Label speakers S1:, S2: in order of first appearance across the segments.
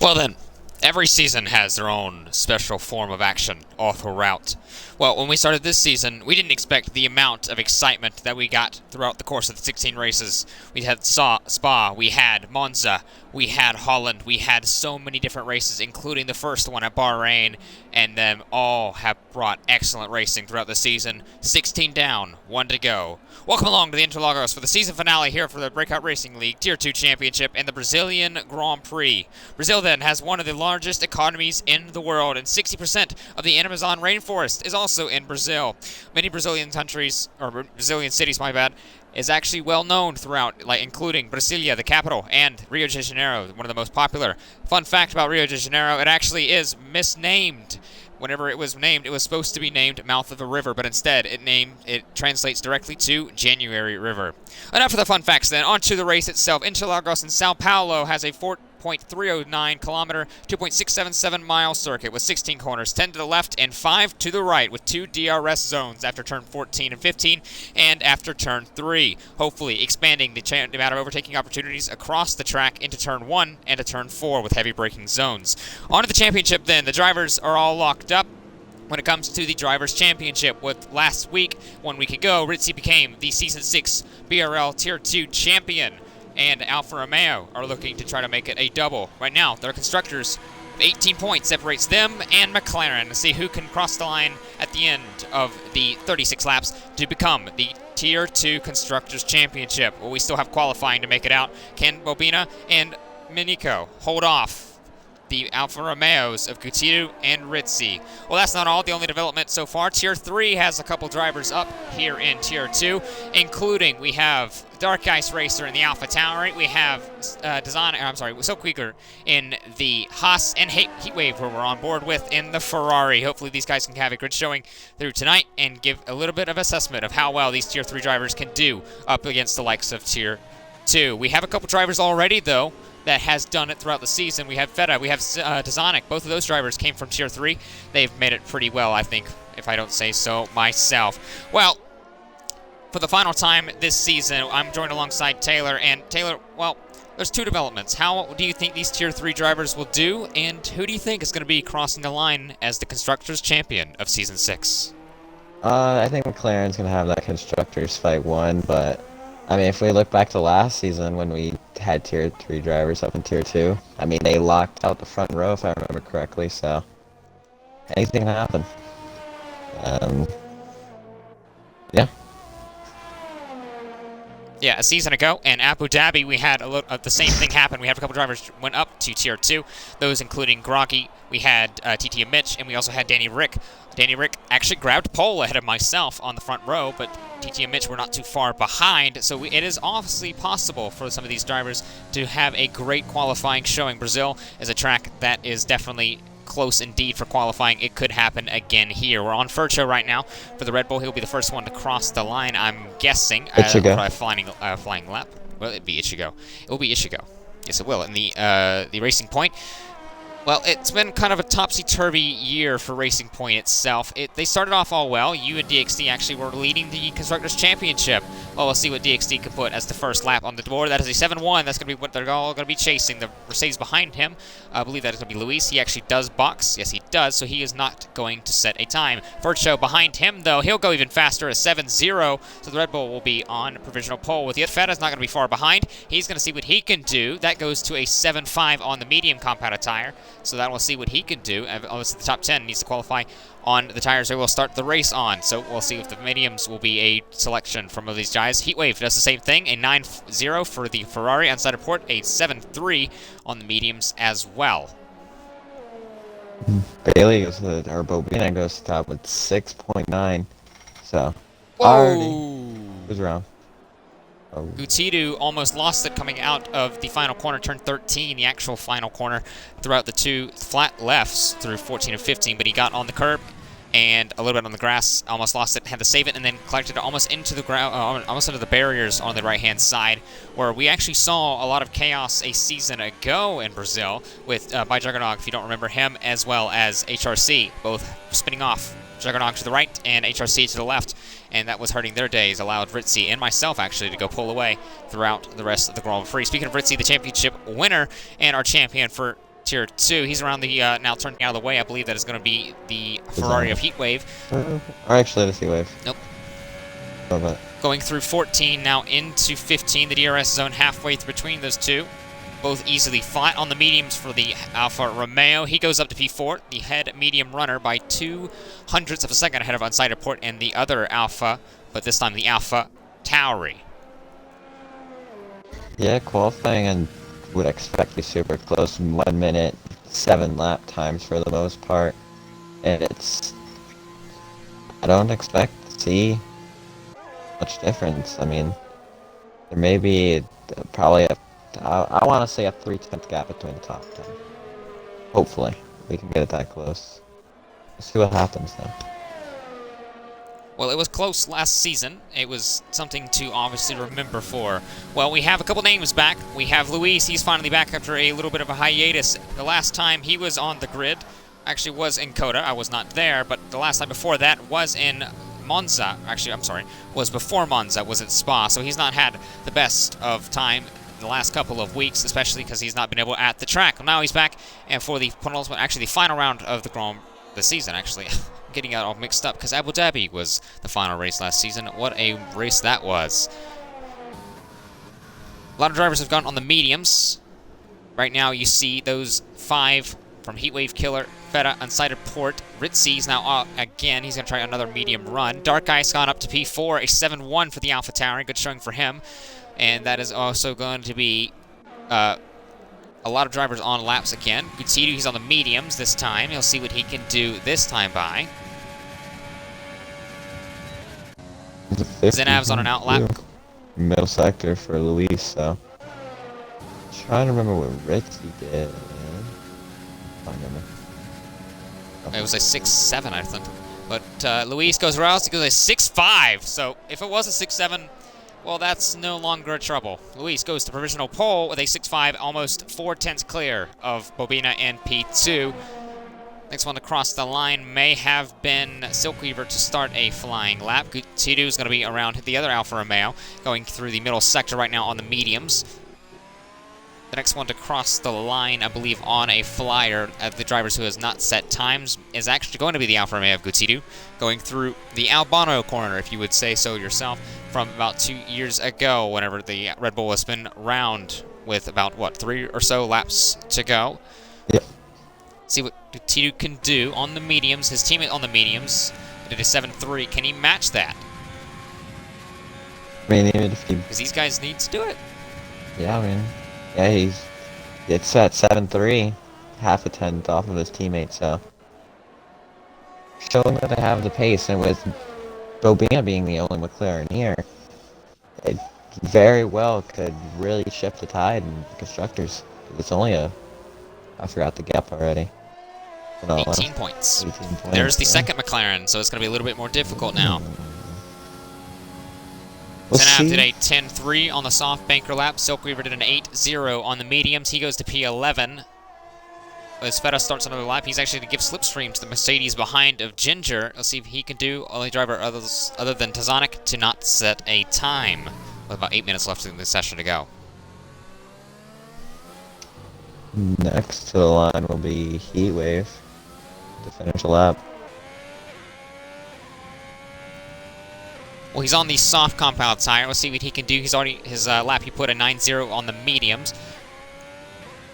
S1: Well then, every season has their own special form of action all throughout. Well, when we started this season, we didn't expect the amount of excitement that we got throughout the course of the 16 races. We had Spa, we had Monza, we had Holland, we had so many different races, including the first one at Bahrain, and them all have brought excellent racing throughout the season. 16 down, 1 to go. Welcome along to the Interlagos for the season finale here for the Breakout Racing League Tier 2 Championship and the Brazilian Grand Prix. Brazil then has one of the largest economies in the world, and 60% of the Amazon rainforest is also in Brazil. Many Brazilian countries, or Brazilian cities, my bad, is actually well known throughout, like including Brasilia, the capital, and Rio de Janeiro, one of the most popular. Fun fact about Rio de Janeiro, it actually is misnamed. Whenever it was named, it was supposed to be named Mouth of a River, but instead it translates directly to January River. Enough of the fun facts then, on to the race itself. Interlagos in Sao Paulo has a 4.309 kilometer, 2.677 mile circuit with 16 corners, 10 to the left and 5 to the right, with 2 DRS zones after turn 14 and 15 and after turn 3, hopefully expanding the amount of overtaking opportunities across the track into turn 1 and to turn 4 with heavy braking zones. On to the championship then. The drivers are all locked up when it comes to the Drivers' Championship. With last week, 1 week ago, Rizzi became the Season 6 BRL Tier 2 champion, and Alfa Romeo are looking to try to make it a double. Right now, their constructors, 18 points separates them and McLaren to see who can cross the line at the end of the 36 laps to become the Tier 2 Constructors' Championship. Well, we still have qualifying to make it out. Can Bobina and Minico hold off the Alfa Romeos of Gutiérrez and Rizzi? Well, that's not all. The only development so far. Tier 3 has a couple drivers up here in Tier 2, including we have Dark Ice Racer in the Alpha Tauri. We have Silkweaker in the Haas, and Heatwave, who we're on board with in the Ferrari. Hopefully these guys can have a good showing through tonight and give a little bit of assessment of how well these Tier 3 drivers can do up against the likes of Tier 2. We have a couple drivers already, though, that has done it throughout the season. We have Feta, we have Dezonic. Both of those drivers came from Tier 3. They've made it pretty well, I think, if I don't say so myself. Well, for the final time this season, I'm joined alongside Taylor. And Taylor, well, there's 2 developments. How do you think these Tier 3 drivers will do, and who do you think is going to be crossing the line as the Constructors' Champion of Season 6?
S2: I think McLaren's going to have that Constructors fight won, but I mean, if we look back to last season when we had Tier 3 drivers up in Tier 2, I mean, they locked out the front row, if I remember correctly, so anything can happen. Yeah.
S1: Yeah, a season ago in Abu Dhabi, we had the same thing happen. We had a couple drivers went up to Tier 2, those including Groggy. We had TT and Mitch, and we also had Danny Rick. Danny Rick actually grabbed pole ahead of myself on the front row, but TT and Mitch were not too far behind, so it is obviously possible for some of these drivers to have a great qualifying showing. Brazil is a track that is definitely close indeed for qualifying. It could happen again here. We're on Fercho right now for the Red Bull. He'll be the first one to cross the line, I'm guessing. Flying lap. Well, it'd be Ichigo. It will be Ichigo. Yes, it will. And the Racing Point. Well, it's been kind of a topsy-turvy year for Racing Point itself. They started off all well. You and DXD actually were leading the Constructors' Championship. Well, we'll see what DXD can put as the first lap on the board. That is a 7-1. That's going to be what they're all going to be chasing. The Mercedes behind him, I believe that is going to be Luis. He actually does box. Yes, he does, so he is not going to set a time. Fercho behind him, though, he'll go even faster, a 7-0, so the Red Bull will be on provisional pole with Yet. Feta's not going to be far behind. He's going to see what he can do. That goes to a 7-5 on the medium compounded tire. So that we'll see what he can do. Obviously, the top 10 needs to qualify on the tires they will start the race on. So we'll see if the mediums will be a selection from these guys. Heatwave does the same thing, a 9-0 for the Ferrari outside of port, a 7-3 on the mediums as well.
S2: Bailey goes to or Bobina goes to top with 6.9. So,
S1: whoa,
S2: already goes around.
S1: Gutiérrez almost lost it coming out of the final corner, turn 13, the actual final corner, throughout the 2 flat lefts through 14 and 15, but he got on the curb and a little bit on the grass, almost lost it, had to save it, and then collected it almost into the ground, almost into the barriers on the right-hand side, where we actually saw a lot of chaos a season ago in Brazil with by Juggernog, if you don't remember him, as well as HRC, both spinning off. Juggernog to the right and HRC to the left, and that was hurting their days, allowed Rizzi and myself actually to go pull away throughout the rest of the Grand Prix. Speaking of Rizzi, the championship winner and our champion for Tier 2. He's around the, now turning out of the way. I believe that is going to be the Ferrari of Heatwave.
S2: Or actually, the Heatwave.
S1: Nope.
S2: But
S1: Going through 14, now into 15. The DRS zone halfway between those two. Both easily flat on the mediums for the Alfa Romeo. He goes up to P4, the head medium runner, by 0.02 of a second ahead of Unsighted Port and the other Alfa, but this time the Alfa Tauri.
S2: yeah, qualifying and would expect you super close. 1 minute, 7 lap times for the most part. And I don't expect to see much difference. I mean, there may be probably I want to say a 3/10 gap between the top 10. Hopefully, we can get it that close. We'll see what happens though.
S1: Well, it was close last season. It was something to obviously remember for. Well, we have a couple names back. We have Luis. He's finally back after a little bit of a hiatus. The last time he was on the grid actually was in Coda. I was not there, but the last time before that was in Monza. Actually, I'm sorry, was before Monza, was at Spa. So he's not had the best of time in the last couple of weeks, especially because he's not been able at the track. Now he's back, and for the penultimate, actually the final round of the season, actually. Getting it all mixed up because Abu Dhabi was the final race last season. What a race that was. A lot of drivers have gone on the mediums. Right now you see those 5 from Heatwave Killer, Feta, Unsighted Port. Ritzy's now up again. He's going to try another medium run. Dark Ice gone up to P4, a 7-1 for the Alpha Tauri. Good showing for him. And that is also going to be a lot of drivers on laps again. Gutidu, he's on the mediums this time. He'll see what he can do this time by. Zenav's on an out lap.
S2: Middle sector for Luis, so. Trying to remember what Ritzy did. I don't remember.
S1: It was a 6-7, I think. But Luis goes around, he goes a 6-5. So if it was a 6-7, well, that's no longer a trouble. Luis goes to provisional pole with a 6-5, almost 4/10 clear of Bobina and P2. Next one to cross the line may have been Silkweaver to start a flying lap. Gutidu is going to be around the other Alfa Romeo, going through the middle sector right now on the mediums. The next one to cross the line, I believe, on a flyer at the drivers who has not set times is actually going to be the Alfa Romeo of Gutidu, going through the Albano corner, if you would say so yourself, from about 2 years ago, whenever the Red Bull has been round with about, what, 3 or so laps to go.
S2: Yep.
S1: See what Gutidu can do on the mediums. His teammate on the mediums did a 7-3. Can he match that?
S2: I mean, even if he...
S1: Because these guys need to do it.
S2: Yeah, I mean... Yeah, it's at 7-3, half a tenth off of his teammate, so showing that they have the pace, and with Bobina being the only McLaren here, it very well could really shift the tide in constructors. It's only I forgot the gap already.
S1: 18 points.
S2: 18 points.
S1: There's the second McLaren, so it's going to be a little bit more difficult now.
S2: We'll
S1: Zenav did a 10-3 on the soft banker lap. Silkweaver did an 8-0 on the mediums. He goes to P11. As Feta starts another lap, he's actually to give slipstream to the Mercedes behind of Ginger. Let's see if he can do only driver other than Tazonic to not set a time. With about 8 minutes left in the session to go.
S2: Next to the line will be Heatwave to finish the lap.
S1: Well, he's on the soft compound tire. Let's see what he can do. He's already, his lap, he put a 9-0 on the mediums.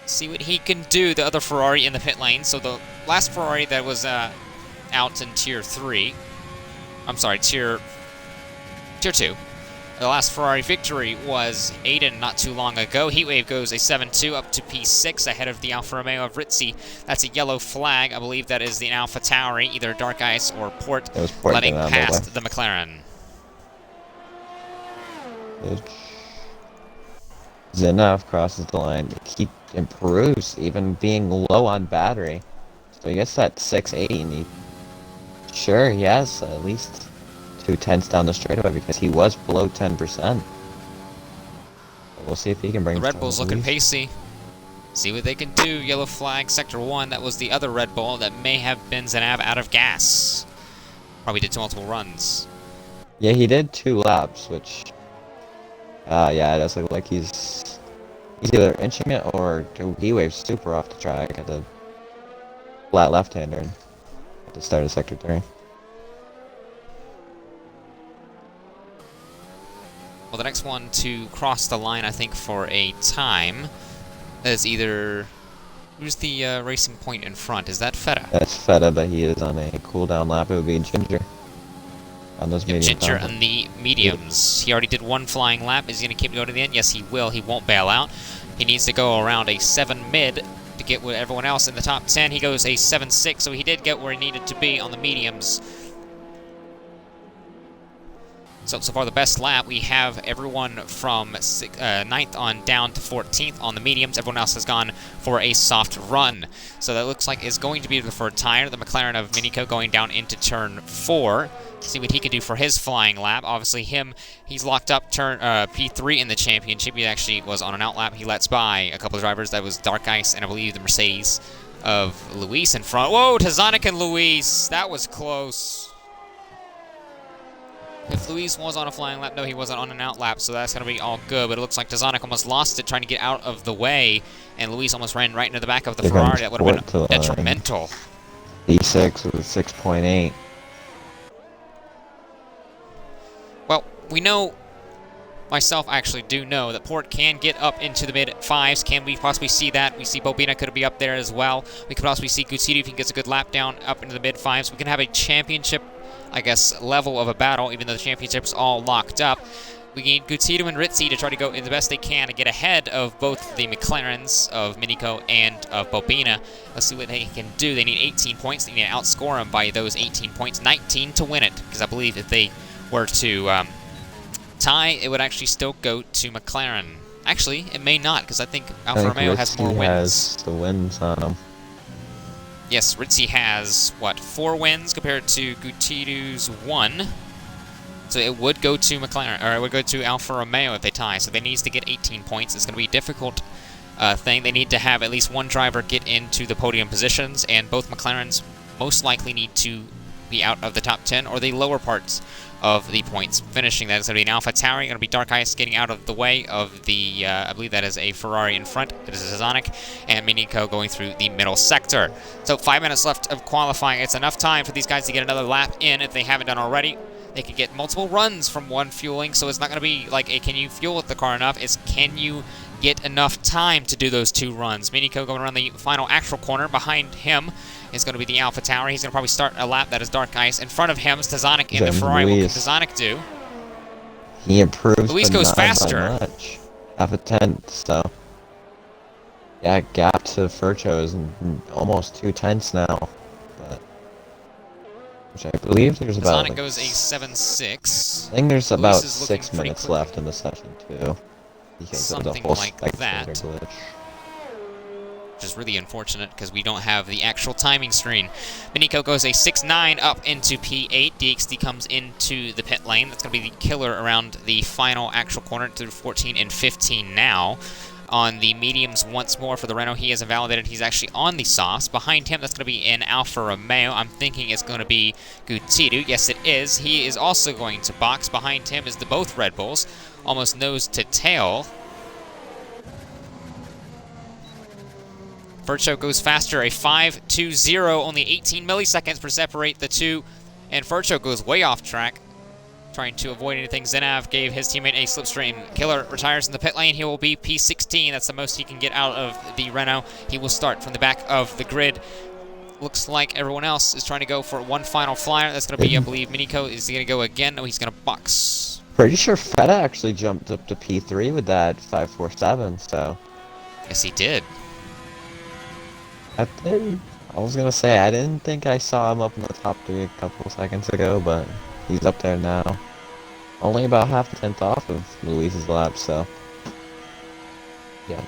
S1: See what he can do, the other Ferrari in the pit lane. So the last Ferrari that was out in Tier 3, I'm sorry, Tier 2. The last Ferrari victory was Aiden not too long ago. Heatwave goes a 7-2 up to P6 ahead of the Alfa Romeo of Ritzy. That's a yellow flag. I believe that is the Alpha Tauri, either Dark Ice or Port, letting past the McLaren.
S2: Zenav crosses the line. He improves, even being low on battery. So he gets that 680, and he has at least 2/10 down the straightaway because he was below 10%. We'll see if he can bring
S1: the Red Bull's looking pacey. See what they can do. Yellow flag, Sector 1. That was the other Red Bull that may have been Zenav out of gas. Probably did multiple runs.
S2: Yeah, he did 2 laps, which... yeah, it does look like he's He's either inching it or he waves super off the track at the flat left-hander at the start of Sector 3.
S1: Well, the next one to cross the line, I think, for a time is either... Who's the racing point in front? Is that Feta?
S2: That's Feta, but he is on a cooldown lap. It would be Ginger on those medium
S1: Ginger
S2: content.
S1: on the mediums. He already did one flying lap. Is he going to keep going to the end? Yes, he will. He won't bail out. He needs to go around a 7 mid to get with everyone else in the top 10. He goes a 7.6, so he did get where he needed to be on the mediums. So far the best lap, we have everyone from 9th on down to 14th on the mediums. Everyone else has gone for a soft run. So that looks like it's going to be the preferred tire. The McLaren of Minico going down into turn 4. See what he can do for his flying lap. Obviously he's locked up turn P3 in the championship. He actually was on an out lap. He lets by a couple of drivers. That was Dark Ice and I believe the Mercedes of Luis in front. Whoa, Tazonic and Luis. That was close. If Luis was on a flying lap, no, he wasn't on an out lap, so that's going to be all good. But it looks like Tazonic almost lost it trying to get out of the way, and Luis almost ran right into the back of the Ferrari. That would have been detrimental.
S2: E6 with 6.8.
S1: Well, we know, myself actually do know, that Port can get up into the mid-5s. Can we possibly see that? We see Bobina could be up there as well. We could possibly see Gutierrez if he gets a good lap down up into the mid-5s. We can have a championship, I guess, level of a battle, even though the championship's all locked up. We need Gutierrez and Ritzy to try to go in the best they can to get ahead of both the McLarens of Minico and of Bobina. Let's see what they can do. They need 18 points. They need to outscore them by those 18 points. 19 to win it, because I believe if they were to tie, it would actually still go to McLaren. Actually, it may not, because I think Alfa Romeo has more wins.
S2: Has the wins on him.
S1: Yes, Ritzy has, what, 4 wins compared to Gutierrez's 1. So it would go to McLaren, or it would go to Alfa Romeo if they tie. So they need to get 18 points. It's going to be a difficult thing. They need to have at least one driver get into the podium positions, and both McLarens most likely need to be out of the top 10 or the lower parts of the points finishing. That is going to be an Alpha Tauri, going to be Dark Ice getting out of the way of the, I believe that is a Ferrari in front. It is a Sonic, and Minico going through the middle sector. So 5 minutes left of qualifying. It's enough time for these guys to get another lap in if they haven't done already. They could get multiple runs from one fueling, so it's not going to be like a can you fuel with the car enough, it's can you get enough time to do those 2 runs. Minico going around the final actual corner. Behind him is going to be the Alpha Tower. He's going to probably start a lap. That is Dark Ice. In front of him is Tazonic in the Ferrari. What can Tazonic do?
S2: He improves.
S1: Luis goes faster.
S2: Half a tenth, so yeah, gap to Furcho is almost 2 tenths now. But which I believe there's about.
S1: Tazonic goes a 7.6.
S2: I think there's about 6 minutes left in the session too.
S1: Something like that. Glitch. Which is really unfortunate because we don't have the actual timing screen. Minico goes a 6.9 up into P8. DXD comes into the pit lane. That's going to be the killer around the final actual corner through 14 and 15 now. On the mediums once more for the Renault, he is invalidated. He's actually on the softs. Behind him, that's going to be an Alfa Romeo. I'm thinking it's going to be Gutierrez. Yes, it is. He is also going to box. Behind him is the both Red Bulls, almost nose to tail. Furcho goes faster, a 5.20, only 18 milliseconds to separate the two, and Furcho goes way off track, trying to avoid anything. Zenav gave his teammate a slipstream. Killer retires in the pit lane. He will be P16. That's the most he can get out of the Renault. He will start from the back of the grid. Looks like everyone else is trying to go for one final flyer. That's going to be, I believe, Minico is going to go again. No, he's going to box.
S2: Pretty sure Feta actually jumped up to P3 with that 5.47, so.
S1: Yes, he did.
S2: I was gonna say, I didn't think I saw him up in the top 3 a couple seconds ago, but he's up there now. Only about half a tenth off of Luis's lap, so. Yeah.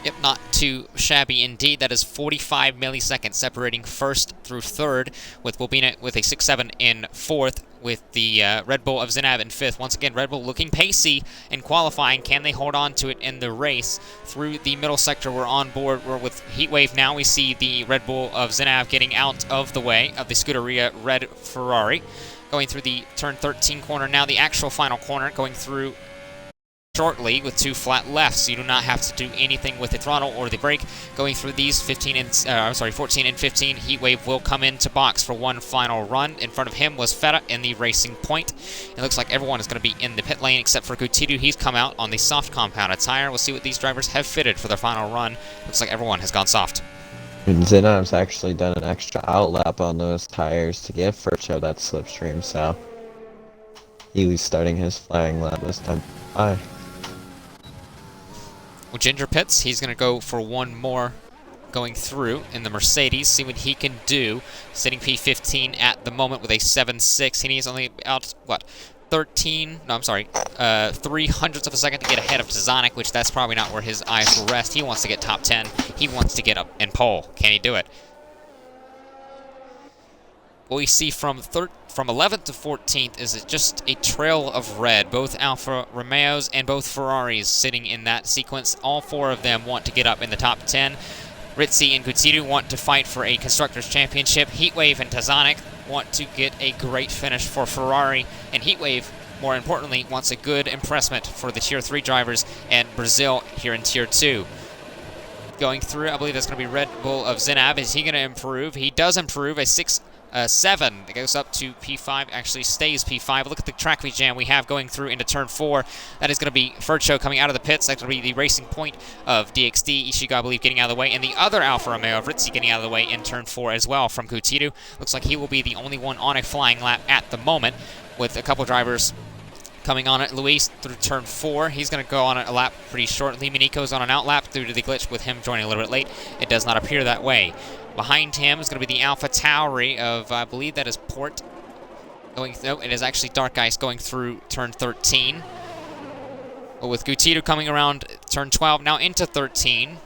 S1: Yep, not too shabby indeed. That is 45 milliseconds separating first through third, with Bobina with a 6.7 in fourth, with the Red Bull of Zenav in fifth. Once again, Red Bull looking pacey in qualifying. Can they hold on to it in the race? Through the middle sector, we're on board. We're with Heatwave now. We see the Red Bull of Zenav getting out of the way of the Scuderia Red Ferrari. Going through the turn 13 corner now, the actual final corner, going through shortly with 2 flat left, so you do not have to do anything with the throttle or the brake. Going through these 14 and 15, Heatwave will come into box for one final run. In front of him was Feta in the Racing Point. It looks like everyone is going to be in the pit lane except for Gutidu. He's come out on the soft compounded tire. We'll see what these drivers have fitted for their final run. Looks like everyone has gone soft.
S2: And Zinab's actually done an extra outlap on those tires to give Furcho that slipstream, so he was starting his flying lap this time. Bye.
S1: Well, Ginger pits. He's going to go for one more going through in the Mercedes, see what he can do. Sitting P15 at the moment with a 7.6. He needs only about, what, 3 hundredths of a second to get ahead of Tazonic, which that's probably not where his eyes will rest. He wants to get top 10. He wants to get up in pole. Can he do it? What we see from 11th to 14th is just a trail of red. Both Alfa Romeos and both Ferraris sitting in that sequence. All 4 of them want to get up in the top 10. Rizzi and Gutidu want to fight for a Constructors' Championship. Heatwave and Tazonic want to get a great finish for Ferrari. And Heatwave, more importantly, wants a good impressment for the Tier 3 drivers and Brazil here in Tier 2. Going through, I believe that's going to be Red Bull of Zinab. Is he going to improve? He does improve. A 7 that goes up to P5, actually stays P5. Look at the track jam we have going through into turn 4. That is going to be Furcho coming out of the pits. That's going to be the Racing Point of DXD. Ishiga, I believe, getting out of the way. And the other Alfa Romeo of Rizzi getting out of the way in turn 4 as well from Gutidu. Looks like he will be the only one on a flying lap at the moment, with a couple drivers coming on it. Luis through turn 4. He's going to go on a lap pretty shortly. Miniko's on an outlap due to the glitch with him joining a little bit late. It does not appear that way. Behind him is going to be the Alpha Tauri of, I believe that is Port. No, it is actually Dark Ice going through turn 13. But with Gutidu coming around turn 12, now into 13.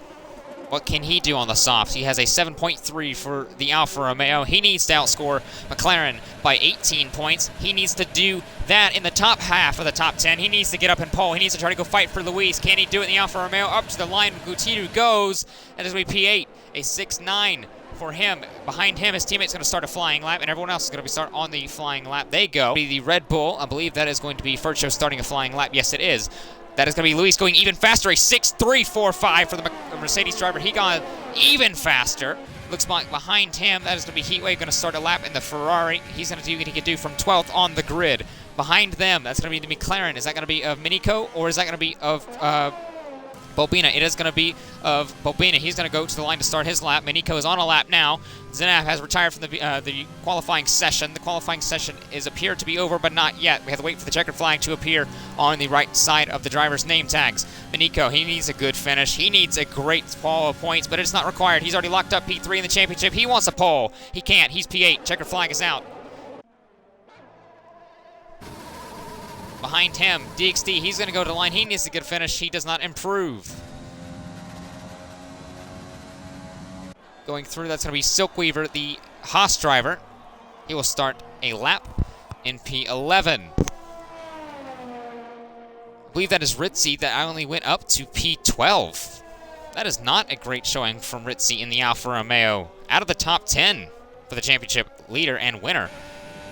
S1: What can he do on the softs? He has a 7.3 for the Alfa Romeo. He needs to outscore McLaren by 18 points. He needs to do that in the top half of the top 10. He needs to get up in pole. He needs to try to go fight for Luis. Can he do it in the Alfa Romeo? Up to the line, Gutidu goes. That is going to be P8, a 6.9 for him. Behind him, his teammate's going to start a flying lap, and everyone else is going to start on the flying lap. They go. The Red Bull, I believe that is going to be Furcho starting a flying lap. Yes, it is. That is going to be Luis going even faster, a 6.345 for the Mercedes driver. He gone even faster. Looks like behind him, that is going to be Heatwave going to start a lap in the Ferrari. He's going to do what he can do from 12th on the grid. Behind them, that's going to be the McLaren. Is that going to be of Miniko, or is that going to be of Bobina? It is going to be of Bobina. He's going to go to the line to start his lap. Miniko is on a lap now. Zinab has retired from the qualifying session. The qualifying session is appeared to be over, but not yet. We have to wait for the checkered flag to appear on the right side of the driver's name tags. Miniko, he needs a good finish. He needs a great haul of points, but it's not required. He's already locked up P3 in the championship. He wants a pole. He can't. He's P8. Checkered flag is out. Behind him, DXD, he's going to go to the line. He needs to get a finish. He does not improve. Going through, that's going to be Silkweaver, the Haas driver. He will start a lap in P11. I believe that is Rizzi that I only went up to P12. That is not a great showing from Rizzi in the Alfa Romeo. Out of the top 10 for the championship leader and winner.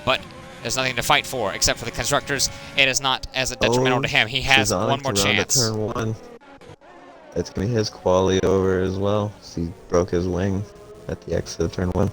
S1: But there's nothing to fight for except for the constructors. It is not as detrimental to him. He has one more chance.
S2: Turn 1. It's going to be his quali over as well. So he broke his wing at the exit of turn 1.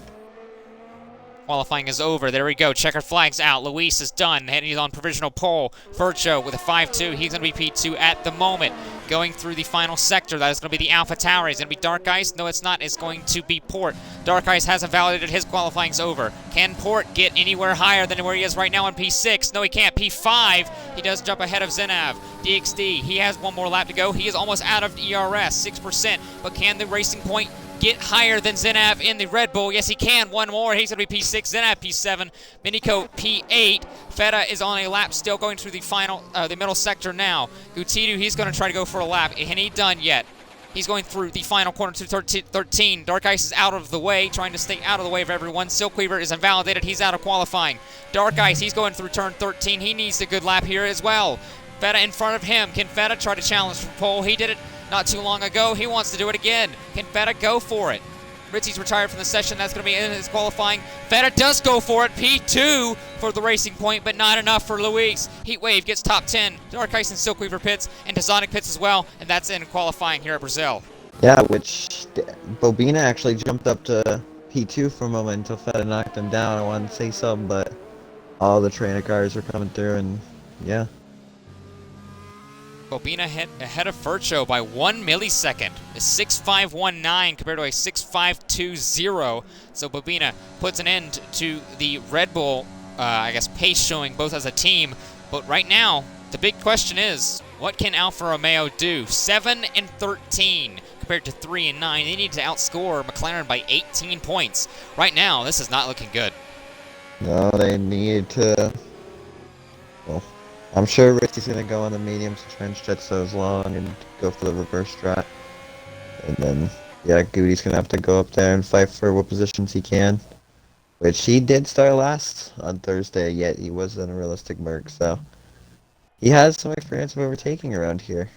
S1: Qualifying is over. There we go. Checkered flag's out. Luis is done. He's on provisional pole. Furcho with a 5.2. He's going to be P2 at the moment. Going through the final sector. That is going to be the Alpha Tauri. Is it going to be Dark Ice? No, it's not. It's going to be Port. Dark Ice hasn't validated. His qualifying's over. Can Port get anywhere higher than where he is right now on P6? No, he can't. P5. He does jump ahead of Zinab. DXD. He has one more lap to go. He is almost out of ERS. 6%. But can the Racing Point get higher than Zinab in the Red Bull? Yes, he can. One more. He's going to be P6. Zinab P7. Miniko P8. Feta is on a lap still going through the final, the middle sector now. Gutidu, he's going to try to go for a lap. Ain't he done yet? He's going through the final corner to 13. Dark Ice is out of the way, trying to stay out of the way of everyone. Silkweaver is invalidated. He's out of qualifying. Dark Ice, he's going through turn 13. He needs a good lap here as well. Feta in front of him. Can Feta try to challenge for pole? He did it not too long ago. He wants to do it again. Can Feta go for it? Ritzy's retired from the session. That's going to be in his qualifying. Feta does go for it. P2 for the Racing Point, but not enough for Luis. Heatwave gets top 10. Dark Ice and Silkweaver pits, and Tazonic pits as well, and that's in qualifying here at Brazil.
S2: Yeah, which Bobina actually jumped up to P2 for a moment until Feta knocked him down. I wanted to say something, but all the trainer cars were coming through, and yeah.
S1: Bobina ahead of Furcho by 1 millisecond. A 6.519 compared to a 6.520. So Bobina puts an end to the Red Bull, pace showing both as a team. But right now, the big question is, what can Alfa Romeo do? 7 and 13 compared to 3 and 9. They need to outscore McLaren by 18 points. Right now, this is not looking good.
S2: No, they need to. Well, I'm sure Ritzy's going to go on the mediums to try and stretch those long and go for the reverse strat. And then, yeah, Goody's going to have to go up there and fight for what positions he can. Which he did start last on Thursday, yet he was in a realistic Merc, so he has some experience of overtaking around here.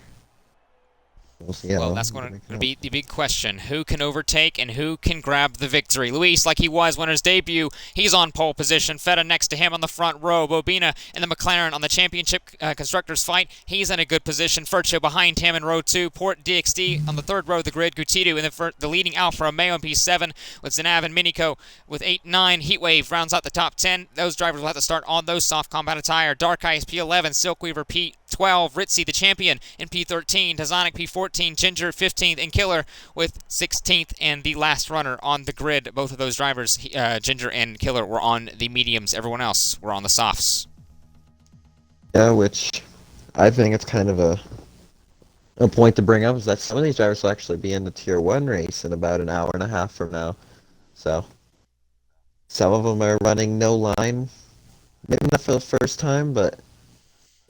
S2: We'll see.
S1: Well, that's going to be the big question. Who can overtake and who can grab the victory? Luis, like he was when his debut, he's on pole position. Feta next to him on the front row. Bobina and the McLaren on the championship constructors fight. He's in a good position. Furcho behind him in row 2. Port DXD on the third row of the grid. Gutidu in the leading Alfa Romeo in P7 with Zanav and Minico with 8-9. Heatwave rounds out the top 10. Those drivers will have to start on those soft combat attire. Dark Ice P11, Silkweaver P12, Ritzy the champion in P13, Tazonic P14, Ginger 15th, and Killer with 16th, and the last runner on the grid. Both of those drivers, Ginger and Killer, were on the mediums. Everyone else were on the softs.
S2: Yeah, which I think it's kind of a point to bring up is that some of these drivers will actually be in the Tier 1 race in about an hour and a half from now. So some of them are running no line, maybe not for the first time, but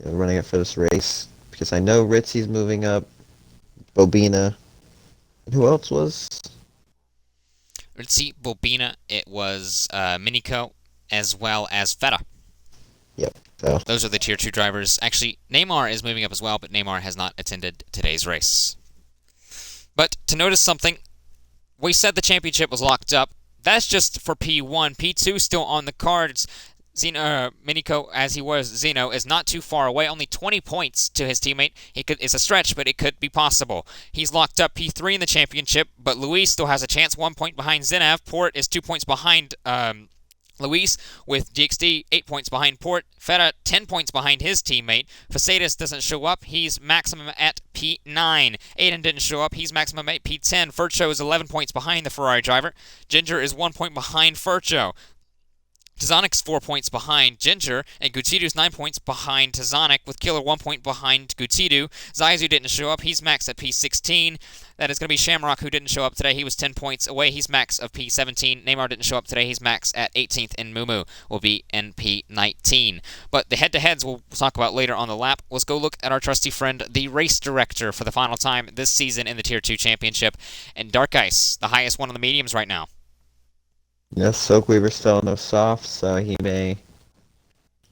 S2: running it for this race. Because I know Ritzy's moving up, Bobina, and who else was?
S1: Ritzy, Bobina, it was Minico, as well as Feta.
S2: Yep. So
S1: those are the Tier 2 drivers. Actually, Neymar is moving up as well, but Neymar has not attended today's race. But to notice something, we said the championship was locked up. That's just for P1. P2 still on the cards. Minico, as he was Zeno, is not too far away. Only 20 points to his teammate. It's a stretch, but it could be possible. He's locked up P3 in the championship, but Luis still has a chance. 1 point behind Zenav. Port is 2 points behind Luis, with DXD 8 points behind Port. Feta 10 points behind his teammate. Facetas doesn't show up. He's maximum at P9. Aiden didn't show up. He's maximum at P10. Furcho is 11 points behind the Ferrari driver. Ginger is 1 point behind Furcho. Tazonic's 4 points behind Ginger, and Gutidu's 9 points behind Tazonic, with Killer 1 point behind Gutidu. Zaizu didn't show up. He's max at P16. That is going to be Shamrock, who didn't show up today. He was 10 points away. He's max of P17. Neymar didn't show up today. He's max at 18th, and Mumu will be in P19. But the head-to-heads we'll talk about later on the lap. Let's go look at our trusty friend, the race director for the final time this season in the Tier 2 Championship, and Dark Ice, the highest one on the mediums right now.
S2: yes, Silkweaver's still in those softs, so he may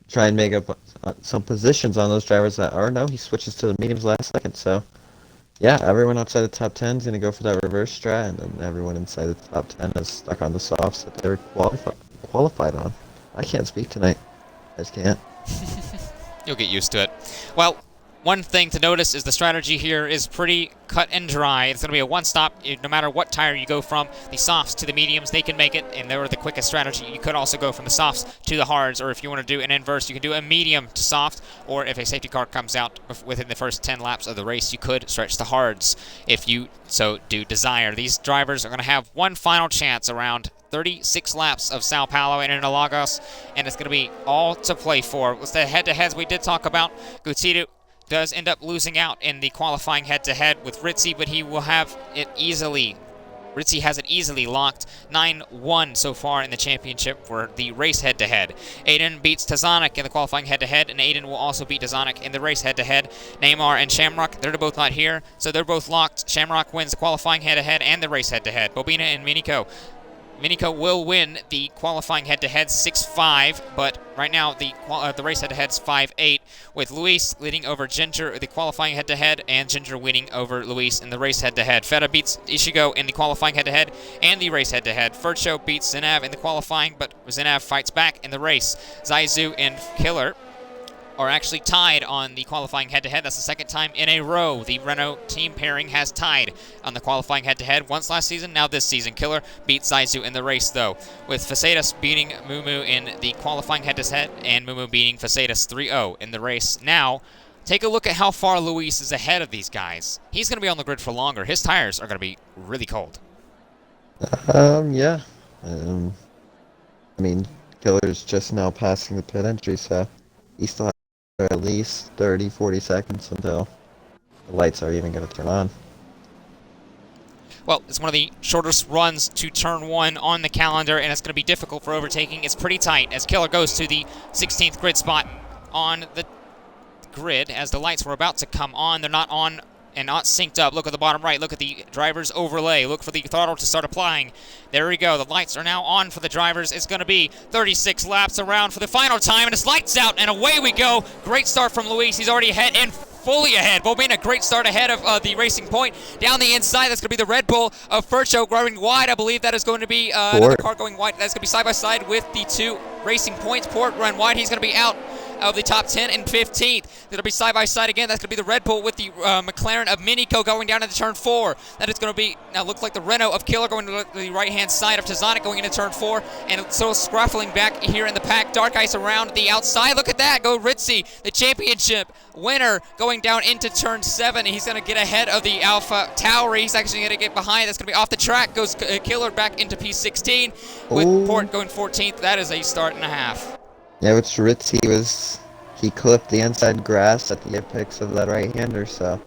S2: try and make up some positions on those drivers that are. No, he switches to the mediums last second, so yeah, everyone outside the top 10 is going to go for that reverse strat, and then everyone inside the top 10 is stuck on the softs that they were qualified on. I can't speak tonight. I just can't.
S1: You'll get used to it. Well, one thing to notice is the strategy here is pretty cut and dry. It's going to be a one-stop. No matter what tire you go from, the softs to the mediums, they can make it, and they're the quickest strategy. You could also go from the softs to the hards, or if you want to do an inverse, you can do a medium to soft, or if a safety car comes out within the first 10 laps of the race, you could stretch the hards if you so do desire. These drivers are going to have one final chance around 36 laps of Sao Paulo and Interlagos, and it's going to be all to play for. With the head-to-heads we did talk about, Gutidu does end up losing out in the qualifying head-to-head with Ritzy, but he will have it easily. Ritzy has it easily locked. 9-1 so far in the championship for the race head-to-head. Aiden beats Tazonic in the qualifying head-to-head, and Aiden will also beat Tazonic in the race head-to-head. Neymar and Shamrock, they're both not here, so they're both locked. Shamrock wins the qualifying head-to-head and the race head-to-head. Bobina and Minico Minico will win the qualifying head-to-head 6-5, but right now the race head-to-head's 5-8, with Luis leading over Ginger the qualifying head-to-head, and Ginger winning over Luis in the race head-to-head. Feta beats Ishigo in the qualifying head-to-head and the race head-to-head. Fercho beats Zinav in the qualifying, but Zinav fights back in the race. Zaizu and Killer are actually tied on the qualifying head-to-head. That's the second time in a row the Renault team pairing has tied on the qualifying head-to-head. Once last season, now this season. Killer beats Zaizu in the race, though, with Facetas beating Mumu in the qualifying head-to-head and Mumu beating Facetas 3-0 in the race. Now, take a look at how far Luis is ahead of these guys. He's going to be on the grid for longer. His tires are going to be really cold.
S2: Yeah. I mean, Killer's just now passing the pit entry, so he still has at least 30, 40 seconds until the lights are even going to turn on.
S1: Well, it's one of the shortest runs to turn 1 on the calendar, and it's going to be difficult for overtaking. It's pretty tight as Killer goes to the 16th grid spot on the grid as the lights were about to come on. They're not on and not synced up. Look at the bottom right. Look at the driver's overlay. Look for the throttle to start applying. There we go. The lights are now on for the drivers. It's going to be 36 laps around for the final time, and it's lights out, and away we go. Great start from Luis. He's already ahead and fully ahead. Bobina, great start ahead of the Racing Point. Down the inside, that's going to be the Red Bull of Fercho going wide. I believe that is going to be another car going wide. That's going to be side-by-side with the two Racing Points. Port run wide. He's going to be out of the top 10 and 15th. It'll be side-by-side again. That's going to be the Red Bull with the McLaren of Minico going down into turn 4. That is going to be, now looks like the Renault of Killer going to the right-hand side of Tazonic going into turn 4. And so scruffling back here in the pack. Dark Ice around the outside. Look at that. Go Ritzy, the championship winner, going down into turn 7. He's going to get ahead of the Alpha Tauri. He's actually going to get behind. That's going to be off the track. Goes Killer back into P16 with Port going 14th. That is a start and a half.
S2: Yeah, with Ritzy he clipped the inside grass at the apex of that right-hander, so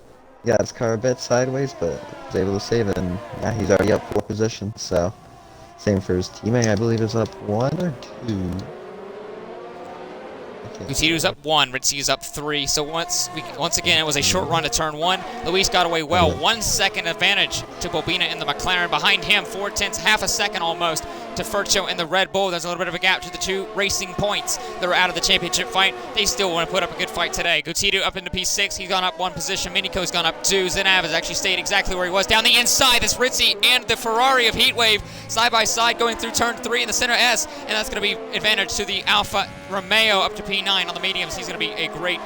S2: he got his car a bit sideways, but was able to save it, and yeah, he's already up 4 positions, so same for his teammate, I believe is up 1 or 2.
S1: Gutierrez up 1, Ritzy up 3. So once again, it was a short run to turn 1. Luis got away well. 1 second advantage to Bobina in the McLaren. Behind him, 4/10, half a second almost to Fercho and the Red Bull. There's a little bit of a gap to the two Racing Points that are out of the championship fight. They still want to put up a good fight today. Gutierrez up into P6. He's gone up 1 position. Minico's gone up 2. Zinav has actually stayed exactly where he was. Down the inside, this Ritzy and the Ferrari of Heatwave side by side going through turn 3 in the center S, and that's going to be advantage to the Alfa Romeo up to P9 on the mediums. He's going to be a great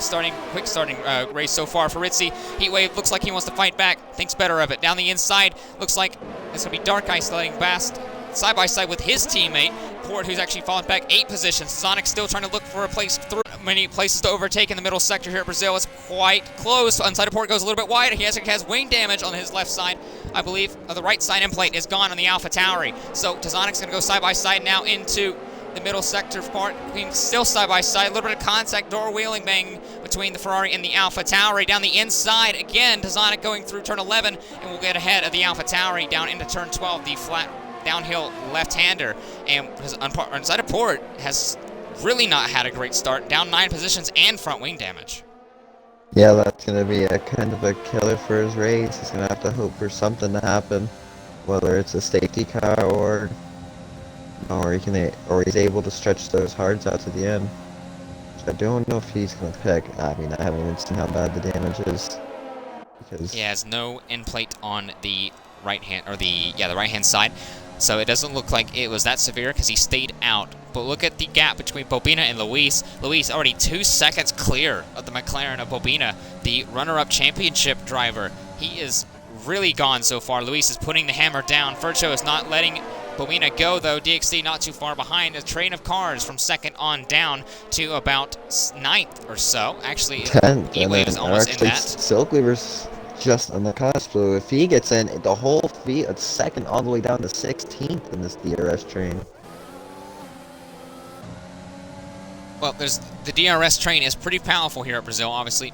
S1: quick starting race so far for Ritzy. Heatwave looks like he wants to fight back, thinks better of it. Down the inside, looks like it's going to be Dark Ice letting Bast side by side with his teammate, Port, who's actually fallen back 8 positions. Sonic still trying to look for a place through. Many places to overtake in the middle sector here at Brazil. It's quite close. Inside of Port goes a little bit wide. He actually has wing damage on his left side. I believe the right side end plate is gone on the Alpha Tauri. So Tazonic's going to go side by side now into the middle sector part, being still side by side. A little bit of contact, door wheeling bang between the Ferrari and the Alpha Tauri. Down the inside again, Tazonic going through turn 11 and will get ahead of the Alpha Tauri down into turn 12, the flat downhill left-hander. And inside of Port has really not had a great start, down 9 positions and front wing damage.
S2: Yeah, that's going to be a kind of a killer for his race. He's going to have to hope for something to happen, whether it's a safety car or he's able to stretch those hards out to the end. Which I don't know if he's going to pick. I mean, I haven't even seen how bad the damage is. Because
S1: he has no end plate on the right hand, or the right hand side. So it doesn't look like it was that severe because he stayed out. But look at the gap between Bobina and Luis. Luis already 2 seconds clear of the McLaren of Bobina, the runner-up championship driver. He is really gone so far. Luis is putting the hammer down. Fercho is not letting Bobina go, though. DXD not too far behind. A train of cars from second on down to about 9th or so. Actually,
S2: 10th.
S1: E-Wave is almost in that.
S2: Silkweaver's just on the cusp, so if he gets in, the whole field, it's second all the way down to 16th in this DRS train.
S1: Well, the DRS train is pretty powerful here at Brazil, obviously,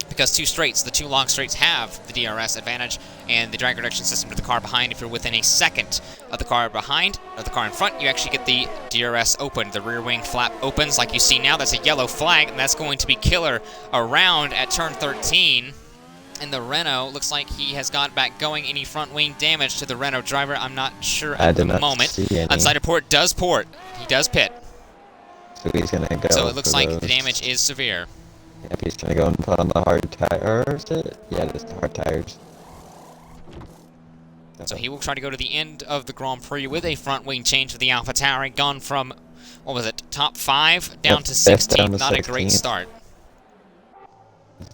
S1: because the two long straights have the DRS advantage and the drag reduction system to the car behind. If you're within a second of the car behind, or the car in front, you actually get the DRS open. The rear wing flap opens like you see now. That's a yellow flag, and that's going to be killer around at turn 13. And the Renault looks like he has got back going. Any front wing damage to the Renault driver? I'm not sure
S2: I
S1: at the
S2: did not
S1: moment.
S2: see any.
S1: Unsided port does port. He does pit.
S2: So he's gonna go.
S1: So it looks
S2: for
S1: like
S2: those.
S1: the damage is severe.
S2: Yep, he's gonna go and put on the hard tires. Yeah, it is the hard tires.
S1: So he will try to go to the end of the Grand Prix with a front wing change for the AlphaTauri. Gone from, what was it, top 5 down to 16th. Not a great start.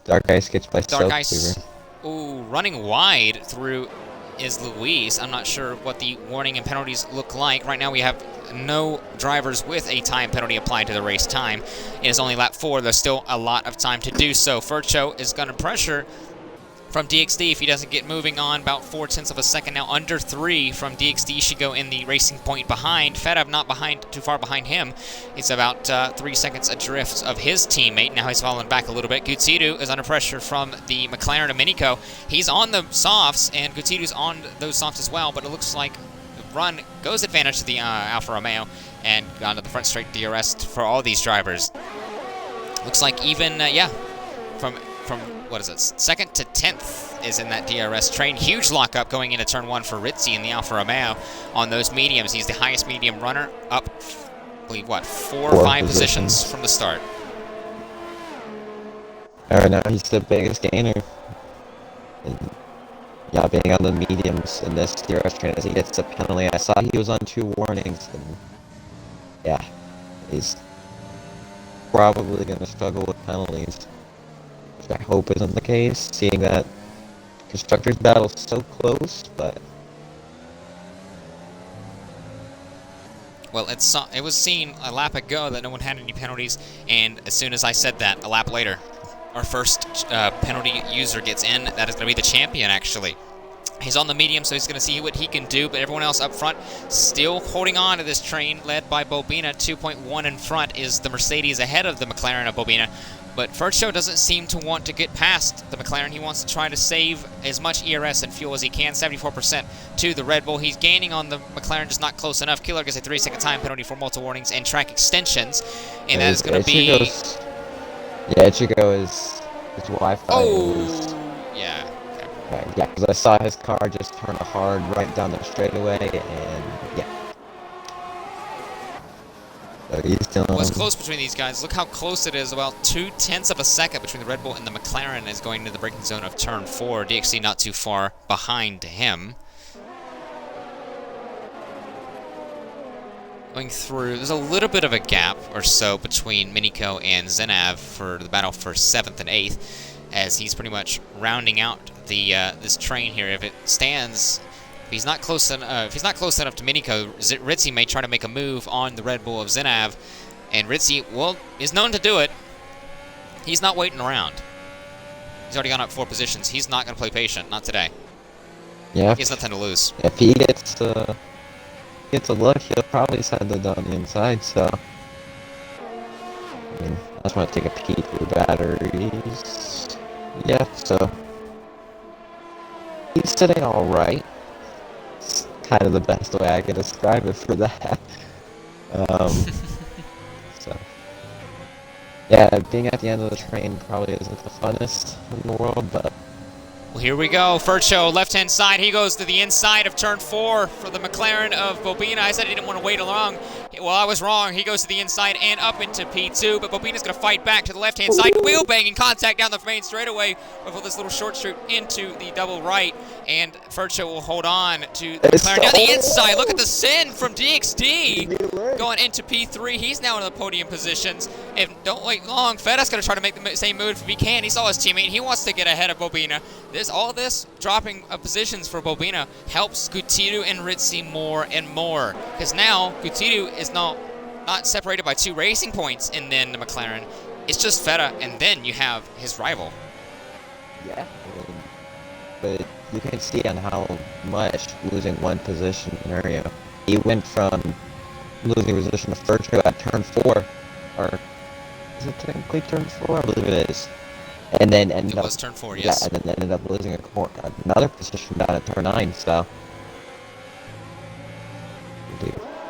S2: Dark Ice gets by
S1: Dark
S2: Soap
S1: Ice,
S2: Weaver.
S1: ooh, running wide through is Luis. I'm not sure what the warning and penalties look like. Right now we have no drivers with a time penalty applied to the race time. It is only lap 4. There's still a lot of time to do so. Fercho is going to pressure from DXD if he doesn't get moving on. About 0.4 of a second now, under 3 from DXD. Should go in the racing point behind. Fedov not behind, too far behind him. It's about 3 seconds adrift of his teammate. Now he's falling back a little bit. Gutidu is under pressure from the McLaren Domenico. He's on the softs, and Gutidu's on those softs as well, but it looks like the run goes advantage to the Alfa Romeo, and onto the front straight DRS for all these drivers. Looks like even, from what is it, 2nd to 10th is in that DRS train. Huge lockup going into turn 1 for Rizzi in the Alfa Romeo on those mediums. He's the highest medium runner, up, I believe, what, 4 or 5 positions from the start.
S2: Alright, now he's the biggest gainer. And, yeah, being on the mediums in this DRS train as he gets the penalty. I saw he was on 2 warnings, and yeah, he's probably going to struggle with penalties. I hope isn't the case, seeing that Constructors' battle is so close, but...
S1: Well, it was seen a lap ago that no one had any penalties, and as soon as I said that, a lap later, our first penalty user gets in. That is going to be the champion, actually. He's on the medium, so he's going to see what he can do, but everyone else up front still holding on to this train, led by Bobina. 2.1 in front is the Mercedes ahead of the McLaren of Bobina. But Fercho doesn't seem to want to get past the McLaren. He wants to try to save as much ERS and fuel as he can, 74% to the Red Bull. He's gaining on the McLaren, just not close enough. Killer gets a 3-second time penalty for multiple warnings and track extensions, and that is going to be...
S2: Yeah, Ichigo is Wi-Fi.
S1: Oh, yeah.
S2: Right, yeah, because I saw his car just turn a hard right down the straightaway, and yeah. So he's still
S1: Well, it's close between these guys. Look how close it is. About 0.2 of a second between the Red Bull and the McLaren is going into the braking zone of turn 4. DXC not too far behind him. Going through, there's a little bit of a gap or so between Miniko and Zenav for the battle for 7th and 8th, as he's pretty much rounding out the this train here. If it stands, if he's not close enough to Miniko, Rizzi may try to make a move on the Red Bull of Zenav, and Rizzi, well, is known to do it. He's not waiting around. He's already gone up 4 positions. He's not going to play patient, not today.
S2: Yeah.
S1: He has nothing to lose.
S2: If he gets a look, he'll probably send it on the inside, so... I mean, I just want to take a peek through batteries. Yeah, so... he's sitting alright. It's kind of the best way I could describe it for that. So... yeah, being at the end of the train probably isn't the funnest in the world, but...
S1: Well, here we go. Fercho, left-hand side. He goes to the inside of turn 4 for the McLaren of Bobina. I said he didn't want to wait long. Well, I was wrong. He goes to the inside and up into P2, but Bobina's going to fight back to the left-hand side. Wheel banging contact down the main straightaway before this little short street into the double right, and Fercho will hold on to the McLaren down the inside. Look at the send from DXD going into P3. He's now in the podium positions. If don't wait long, Feda's going to try to make the same move if he can. He saw his teammate. He wants to get ahead of Bobina. All this dropping of positions for Bobina helps Gutidu and Rizzi more and more, because now Gutidu is not separated by 2 racing points, and then the McLaren. It's just Feta, and then you have his rival.
S2: Yeah, but you can see on how much losing 1 position scenario. He went from losing position to Fercho at turn 4, or is it technically turn 4? I believe it is. And then ended up
S1: turn 4, yes.
S2: Yeah, and then ended up losing another position down at turn 9, so...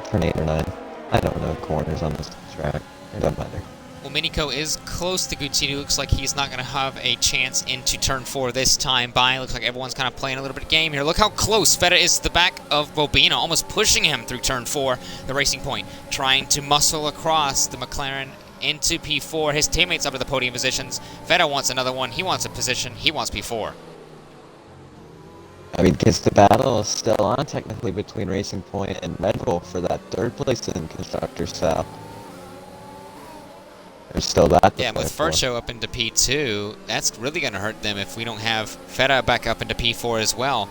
S2: turn 8 or 9. I don't know corners on this track. It doesn't matter.
S1: Well, Miniko is close to Gutierrez. Looks like he's not going to have a chance into turn 4 this time by. Looks like everyone's kind of playing a little bit of game here. Look how close Feta is to the back of Bobina, almost pushing him through turn 4, the Racing Point, trying to muscle across the McLaren into P4. His teammates up to the podium positions. Feta wants another one. He wants a position. He wants P4.
S2: I mean, because the battle is still on technically between Racing Point and Red Bull for that 3rd place in Constructors style. There's still that.
S1: Yeah, and with Fercho up into P2, that's really going to hurt them if we don't have Feta back up into P4 as well.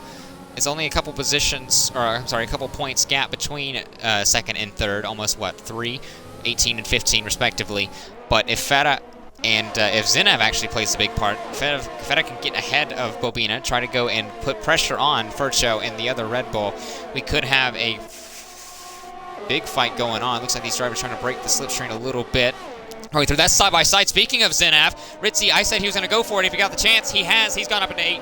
S1: It's only a couple positions, or I'm sorry, a couple points gap between 2nd and 3rd, almost what, 3, 18 and 15 respectively. But if Feta and if Zenev actually plays a big part, Feta can get ahead of Bobina, try to go and put pressure on Fercho and the other Red Bull. We could have a big fight going on. Looks like these drivers trying to break the slipstream a little bit. Going through that side by side. Speaking of Zenev, Ritzy, I said he was going to go for it if he got the chance. He has. He's gone up into 8.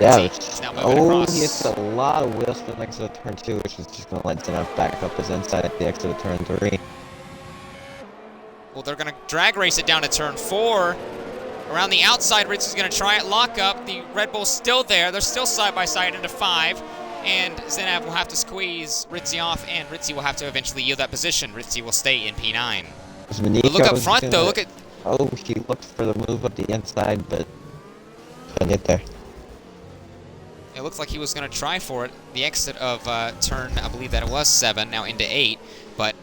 S2: Yeah.
S1: He
S2: hits a lot of wheel spin next to the turn 2, which is just going to let Zenev back up his inside at the exit of turn 3.
S1: Well, they're going to drag race it down to turn 4. Around the outside, Ritzy's going to try it. Lock up. The Red Bull's still there. They're still side by side into 5. And Zenev will have to squeeze Ritzy off, and Ritzy will have to eventually yield that position. Ritzy will stay in P9. But look up front, though. Look at.
S2: Oh, he looked for the move up the inside, but couldn't get there.
S1: It looks like he was going to try for it. The exit of turn, I believe that it was 7, now into 8, but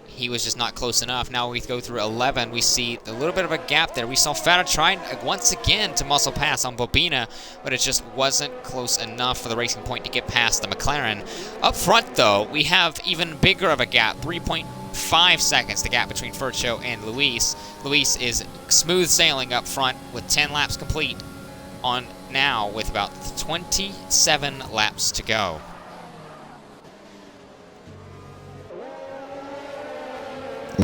S1: he was just not close enough. Now we go through 11. We see a little bit of a gap there. We saw Feta trying once again to muscle pass on Bobina, but it just wasn't close enough for the Racing Point to get past the McLaren. Up front, though, we have even bigger of a gap, 3.5 seconds, the gap between Fercho and Luis. Luis is smooth sailing up front with 10 laps complete on now with about 27 laps to go.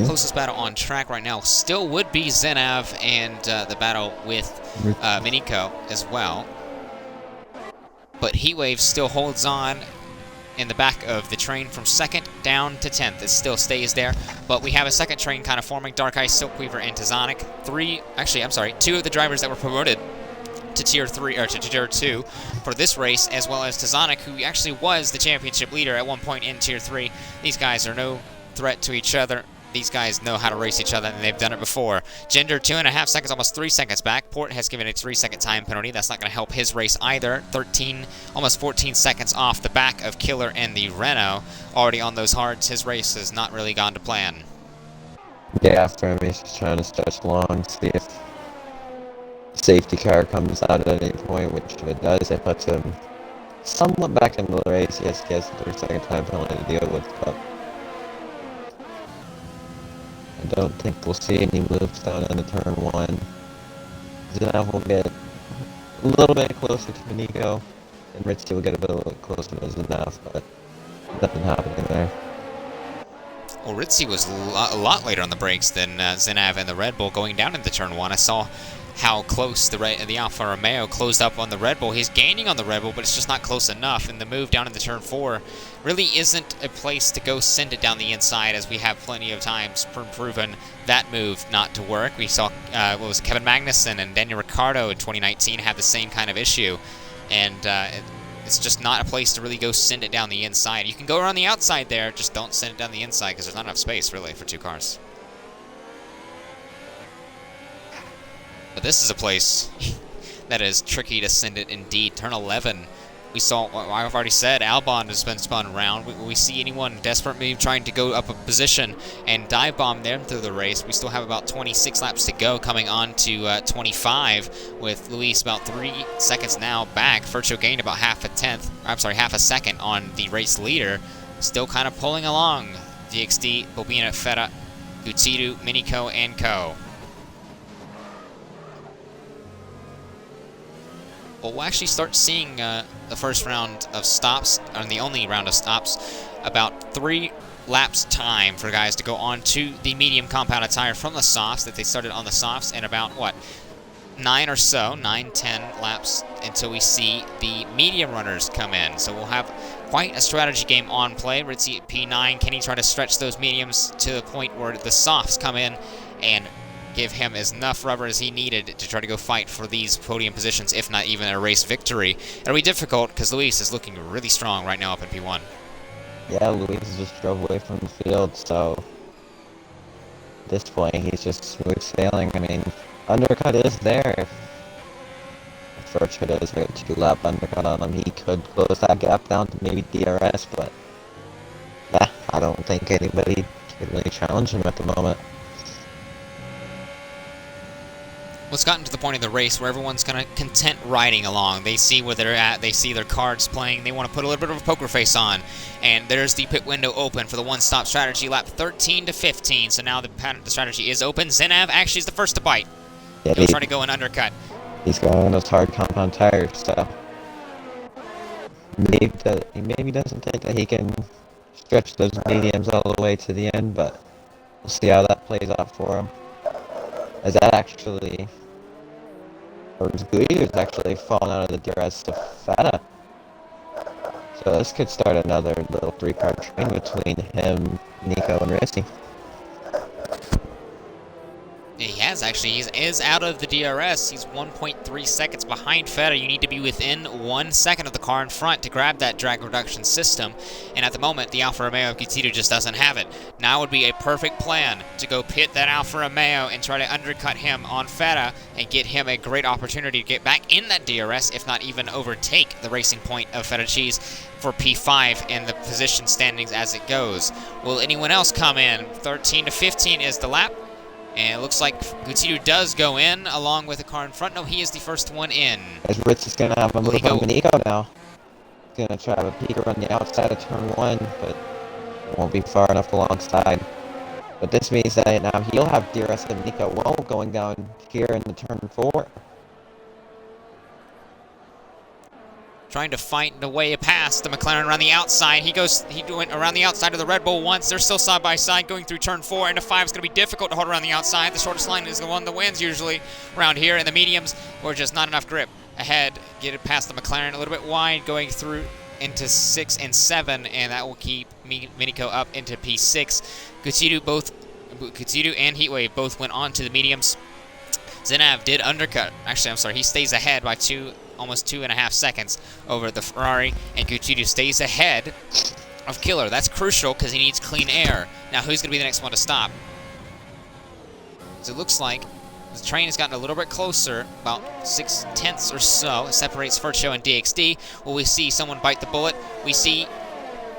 S1: Closest battle on track right now still would be Zenev and the battle with Miniko as well. But Heatwave still holds on in the back of the train from 2nd down to 10th. It still stays there, but we have a second train kind of forming. Dark Ice, Silkweaver, and Tazonic. 2 of the drivers that were promoted to Tier 3 or to Tier 2 for this race, as well as Tazonic, who actually was the championship leader at one point in Tier 3. These guys are no threat to each other. These guys know how to race each other, and they've done it before. Gender, 2.5 seconds, almost 3 seconds back. Port has given a 3-second time penalty. That's not going to help his race either. 13, almost 14 seconds off the back of Killer and the Renault. Already on those hards, his race has not really gone to plan.
S2: Yeah, for him, he's just trying to stretch long, see if safety car comes out at any point, which if it does, it puts him somewhat back into the race. Yes, he has a 3-second time penalty to deal with, but I don't think we'll see any moves down into turn 1. Zenev will get a little bit closer to Miniko, and Ritzy will get a bit closer to Zenev, but nothing happening there.
S1: Well, Ritzy was a lot later on the brakes than Zenev and the Red Bull going down into turn 1. I saw how close the Alfa Romeo closed up on the Red Bull. He's gaining on the Red Bull, but it's just not close enough. And the move down into turn 4 really isn't a place to go send it down the inside, as we have plenty of times proven that move not to work. We saw, Kevin Magnussen and Daniel Ricciardo in 2019 had the same kind of issue. And it's just not a place to really go send it down the inside. You can go around the outside there, just don't send it down the inside, because there's not enough space, really, for 2 cars. But this is a place that is tricky to send it indeed. Turn 11, we saw, I've already said, Albon has been spun around. We see anyone desperate move trying to go up a position and dive bomb them through the race. We still have about 26 laps to go, coming on to 25, with Luis about 3 seconds now back. Fercho gained about half a second on the race leader. Still kind of pulling along. DXD, Bobina, Feta, Gutiérrez, Miniko, and Co. Well, we'll actually start seeing the first round of stops, or the only round of stops, about 3 laps time for guys to go on to the medium compounded tire from the softs, that they started on the softs, and about, 9, 10 laps until we see the medium runners come in. So we'll have quite a strategy game on play. Ritzy at P9, can he try to stretch those mediums to the point where the softs come in and give him enough rubber as he needed to try to go fight for these podium positions, if not even a race victory. It'll be difficult because Luis is looking really strong right now up in P1.
S2: Yeah, Luis just drove away from the field, so at this point he's just smooth sailing. I mean, undercut is there. If Furch does a 2-lap undercut on him, he could close that gap down to maybe DRS, but yeah, I don't think anybody can really challenge him at the moment.
S1: Well, it's gotten to the point of the race where everyone's kind of content riding along. They see where they're at, they see their cards playing, they want to put a little bit of a poker face on. And there's the pit window open for the one-stop strategy, lap 13 to 15. So now the strategy is open. Zenav actually is the first to bite.
S2: Yeah,
S1: He'll try to go and undercut.
S2: He's going on those hard compound tires, so he maybe doesn't think that he can stretch those mediums all the way to the end, but we'll see how that plays out for him. As that actually, or Guidi was actually falling out of the DRS to Feta. So this could start another little 3-car train between him, Nico, and Rissy.
S1: He has actually. He is out of the DRS. He's 1.3 seconds behind Feta. You need to be within 1 second of the car in front to grab that drag reduction system. And at the moment, the Alfa Romeo of Gutiérrez just doesn't have it. Now would be a perfect plan to go pit that Alfa Romeo and try to undercut him on Feta and get him a great opportunity to get back in that DRS, if not even overtake the racing point of Feta Cheese for P5 in the position standings as it goes. Will anyone else come in? 13 to 15 is the lap. And it looks like Gutiérrez does go in along with the car in front. No, he is the first one in.
S2: As Ritz is going to have a move on Nico now. He's going to try to peek around the outside of turn 1, but won't be far enough alongside. But this means that now he'll have DRS and Nico won't going down here in the turn 4.
S1: Trying to fight the way past the McLaren around the outside. He went around the outside of the Red Bull once. They're still side by side going through turn 4, and the 5 is going to be difficult to hold around the outside. The shortest line is the one that wins usually around here, and the mediums were just not enough grip. Ahead, get it past the McLaren a little bit wide, going through into 6 and 7, and that will keep Minico up into P6. Gutiérrez and Heatwave both went on to the mediums. Zenav did undercut. Actually, I'm sorry, he stays ahead by almost 2.5 seconds over the Ferrari, and Gutiérrez stays ahead of Killer. That's crucial because he needs clean air. Now, who's going to be the next one to stop? So it looks like the train has gotten a little bit closer, about 6/10 or so. It separates Fercho and DXD. Will we see someone bite the bullet? We see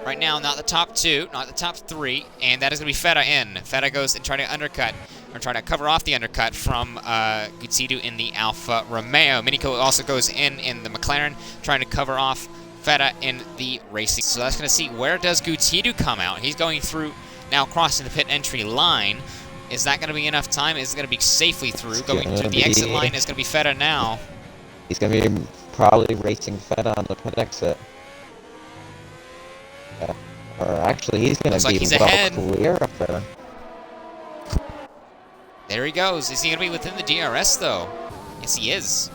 S1: right now not the top 2, not the top 3, and that is going to be Feta in. Feta goes and try to undercut, or try to cover off the undercut from Gutiérrez in the Alfa Romeo. Minico also goes in the McLaren, trying to cover off Feta in the racing. So that's going to see where does Gutiérrez come out. He's going through, now crossing the pit entry line. Is that going to be enough time? Is it going to be safely through? Going through the exit line is going to be Feta now.
S2: He's going to be probably racing Feta on the pit exit. Or actually, he's going to be well clear of Feta.
S1: There he goes. Is he going to be within the DRS, though? Yes, he is.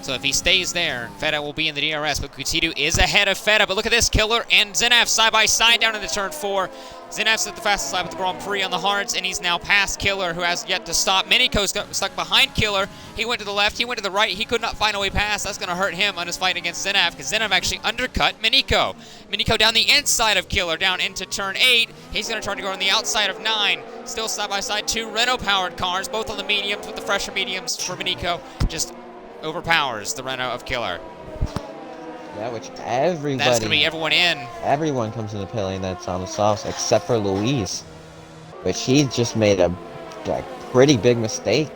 S1: So if he stays there, Feta will be in the DRS, but Gutiérrez is ahead of Feta. But look at this, Killer and Zenav side by side down into turn 4. Zenav's at the fastest lap at the Grand Prix on the hards, and he's now past Killer, who has yet to stop. Minico's stuck behind Killer. He went to the left, he went to the right. He could not find a way past. That's going to hurt him on his fight against Zenav, because Zenav actually undercut Minico. Minico down the inside of Killer, down into turn 8. He's going to try to go on the outside of 9. Still side by side, 2 Renault-powered cars, both on the mediums, with the fresher mediums for Minico. Just overpowers the Renault of Killer.
S2: Yeah, which everybody...
S1: That's going to be everyone in.
S2: Everyone comes in the pit lane that's on the softs, except for Luis, which he just made a pretty big mistake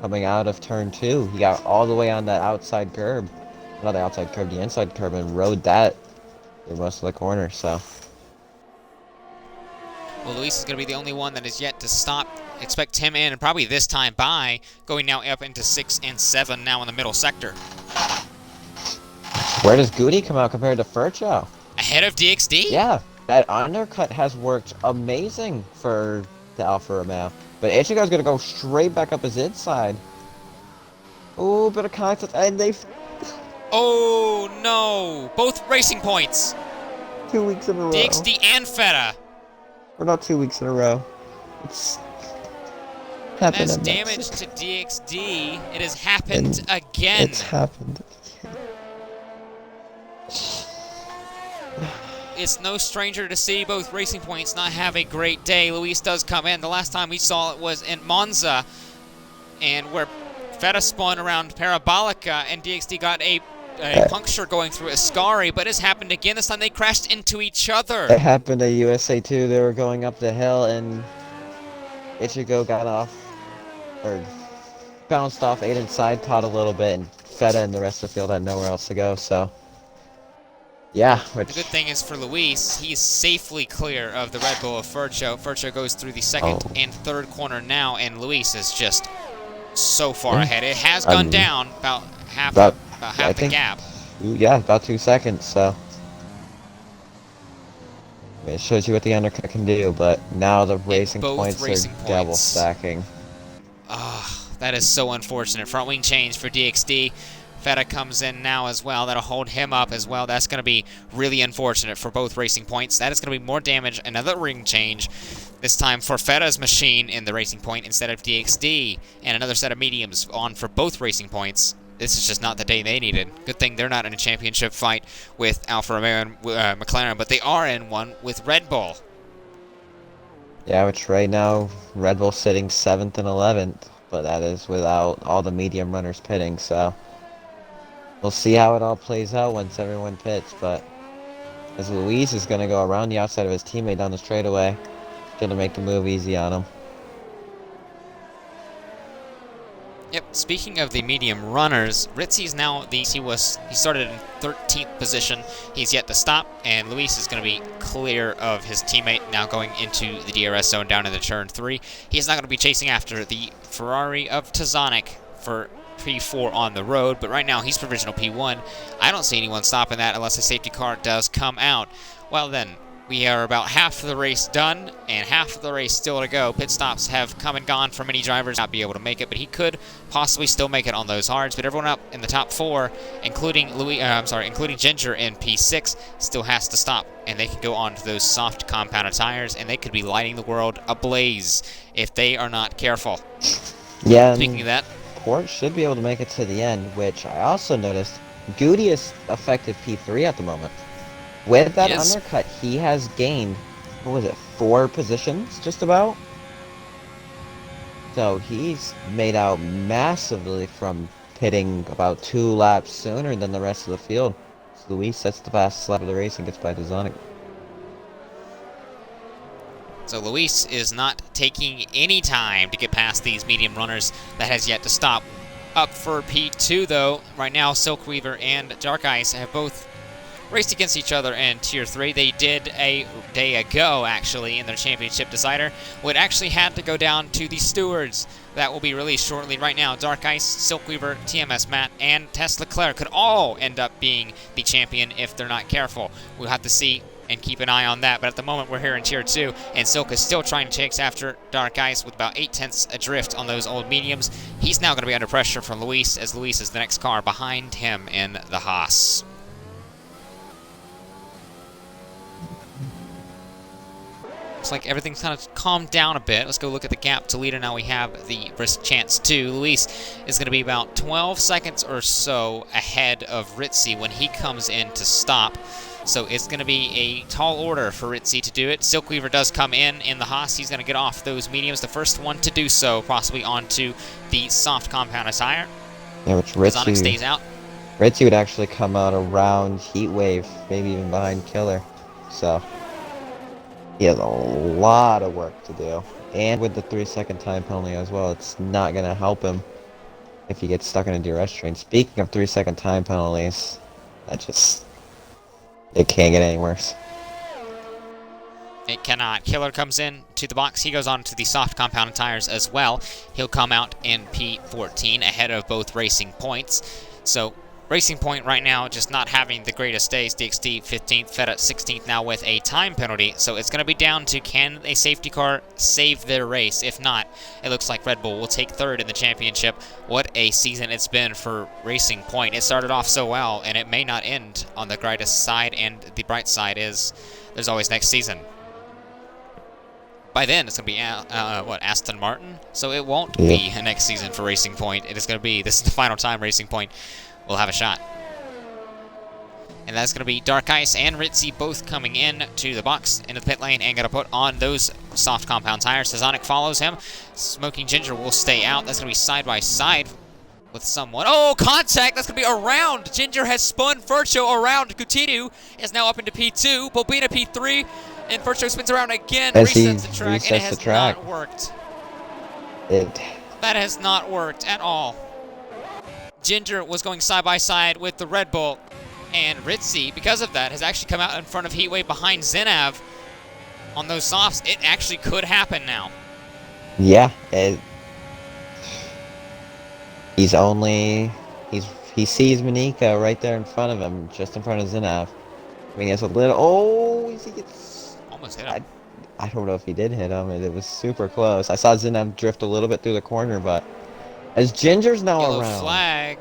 S2: coming out of turn 2. He got all the way on that outside curb. Not the outside curb, the inside curb, and rode that through most of the corner, so...
S1: Well, Luis is going to be the only one that is yet to stop. Expect him in, and probably this time by, going now up into 6 and 7 now in the middle sector.
S2: Where does Goody come out compared to Fercho?
S1: Ahead of DXD?
S2: Yeah, that undercut has worked amazing for the Alfa Romeo. But Ichigo's going to go straight back up his inside. Oh, bit of contact, and they've...
S1: Oh, no. Both racing points.
S2: 2 weeks in a row.
S1: DXD and Feta.
S2: Or not 2 weeks in a row. It's...
S1: And
S2: Happened
S1: that's
S2: in
S1: damage
S2: Mexico.
S1: to DXD. It has happened
S2: And
S1: again.
S2: It's happened.
S1: It's no stranger to see both Racing Points not have a great day. Luis does come in. The last time we saw it was in Monza, and where Feta spun around Parabolica, and DXD got a puncture going through Ascari, but it's happened again. This time they crashed into each other.
S2: It happened at USA too. They were going up the hill, and Ichigo got off, or bounced off Aiden's side pod a little bit, and Feta and the rest of the field had nowhere else to go, so. Yeah,
S1: The good thing is for Luis, he's safely clear of the Red Bull of Fercho. Fercho goes through the second and third corner now, and Luis is just so far ahead. It has gone down about half the gap.
S2: Yeah, about 2 seconds, so. It shows you what the undercut can do, but now the racing points are double stacking.
S1: That is so unfortunate. Front wing change for DXD. Feta comes in now as well. That'll hold him up as well. That's going to be really unfortunate for both Racing Points. That is going to be more damage. Another ring change, this time for Feta's machine in the Racing Point instead of DXD. And another set of mediums on for both Racing Points. This is just not the day they needed. Good thing they're not in a championship fight with Alfa Romeo and McLaren, but they are in one with Red Bull.
S2: Yeah, which right now, Red Bull sitting 7th and 11th, but that is without all the medium runners pitting, so. We'll see how it all plays out once everyone pits, but as Luis is going to go around the outside of his teammate down the straightaway, going to make the move easy on him.
S1: Yep, speaking of the medium runners, Ritzy's now he started in 13th position. He's yet to stop, and Luis is going to be clear of his teammate now going into the DRS zone down into turn 3. He's not going to be chasing after the Ferrari of Tazonic for P4 on the road, but right now he's provisional P1. I don't see anyone stopping that unless a safety car does come out. Well then, we are about half of the race done and half of the race still to go. Pit stops have come and gone for many drivers, not be able to make it, but he could possibly still make it on those hards. But everyone up in the top 4, including including Ginger in P6, still has to stop, and they can go on to those soft compounded tires, and they could be lighting the world ablaze if they are not careful.
S2: Yeah.
S1: Speaking of that,
S2: Port should be able to make it to the end, which I also noticed Goody is effective P3 at the moment. With that undercut, he has gained, 4 positions, just about? So he's made out massively from pitting about 2 laps sooner than the rest of the field. So Luis sets the fastest lap of the race and gets by Tazonic.
S1: So Luis is not taking any time to get past these medium runners that has yet to stop. Up for P2 though, right now Silkweaver and Dark Ice have both raced against each other in Tier 3. They did a day ago actually in their championship decider. Would actually had to go down to the stewards. That will be released shortly. Right now, Dark Ice, Silkweaver, TMS Matt, and Tesla Claire could all end up being the champion if they're not careful. We'll have to see and keep an eye on that, but at the moment we're here in Tier 2, and Silk is still trying to chase after Dark Ice with about 0.8 adrift on those old mediums. He's now going to be under pressure from Luis, as Luis is the next car behind him in the Haas. Looks like everything's kind of calmed down a bit. Let's go look at the gap to leader. Now we have the chance to. Luis is going to be about 12 seconds or so ahead of Ritzy when he comes in to stop. So it's going to be a tall order for Ritzy to do it. Silkweaver does come in the Haas. He's going to get off those mediums. The first one to do so, possibly onto the soft compounded tire.
S2: Yeah, which Ritzy
S1: stays out.
S2: Ritzy would actually come out around Heatwave, maybe even behind Killer. So he has a lot of work to do. And with the 3-second time penalty as well, it's not going to help him if he gets stuck in a DRS train. Speaking of 3-second time penalties, it can't get any worse.
S1: It cannot. Killer comes in to the box. He goes on to the soft compounded tires as well. He'll come out in P14 ahead of both Racing Points. So Racing Point right now just not having the greatest days. DXD 15th, Fed at 16th now with a time penalty. So it's going to be down to can a safety car save their race? If not, it looks like Red Bull will take third in the championship. What a season it's been for Racing Point. It started off so well, and it may not end on the brightest side, and the bright side is there's always next season. by then it's going to be Aston Martin, so it won't
S2: Yeah.
S1: be next season for Racing Point. It is going to be, this is the final time Racing Point will have a shot. And that's going to be Dark Ice and Ritzy both coming in to the box, into the pit lane, and going to put on those soft compound tires. Sazonic follows him. Smoking Ginger will stay out. That's going to be side by side with someone. Oh, contact! That's going to be around. Ginger has spun Fercho around. Gutidu is now up into P2. Bobina P3. And Fercho spins around again.
S2: As
S1: Resets
S2: he
S1: the track. And it has not worked. That has not worked at all. Ginger was going side by side with the Red Bull. And Ritzy, because of that, has actually come out in front of Heatwave behind Zenav on those softs. It actually could happen now.
S2: Yeah. He sees Monika right there in front of him, just in front of Zenav. I mean, it's a little. Oh, he gets
S1: almost hit him.
S2: I don't know if he did hit him. It was super close. I saw Zenav drift a little bit through the corner, but as Ginger's now
S1: Yellow
S2: around.
S1: Flag.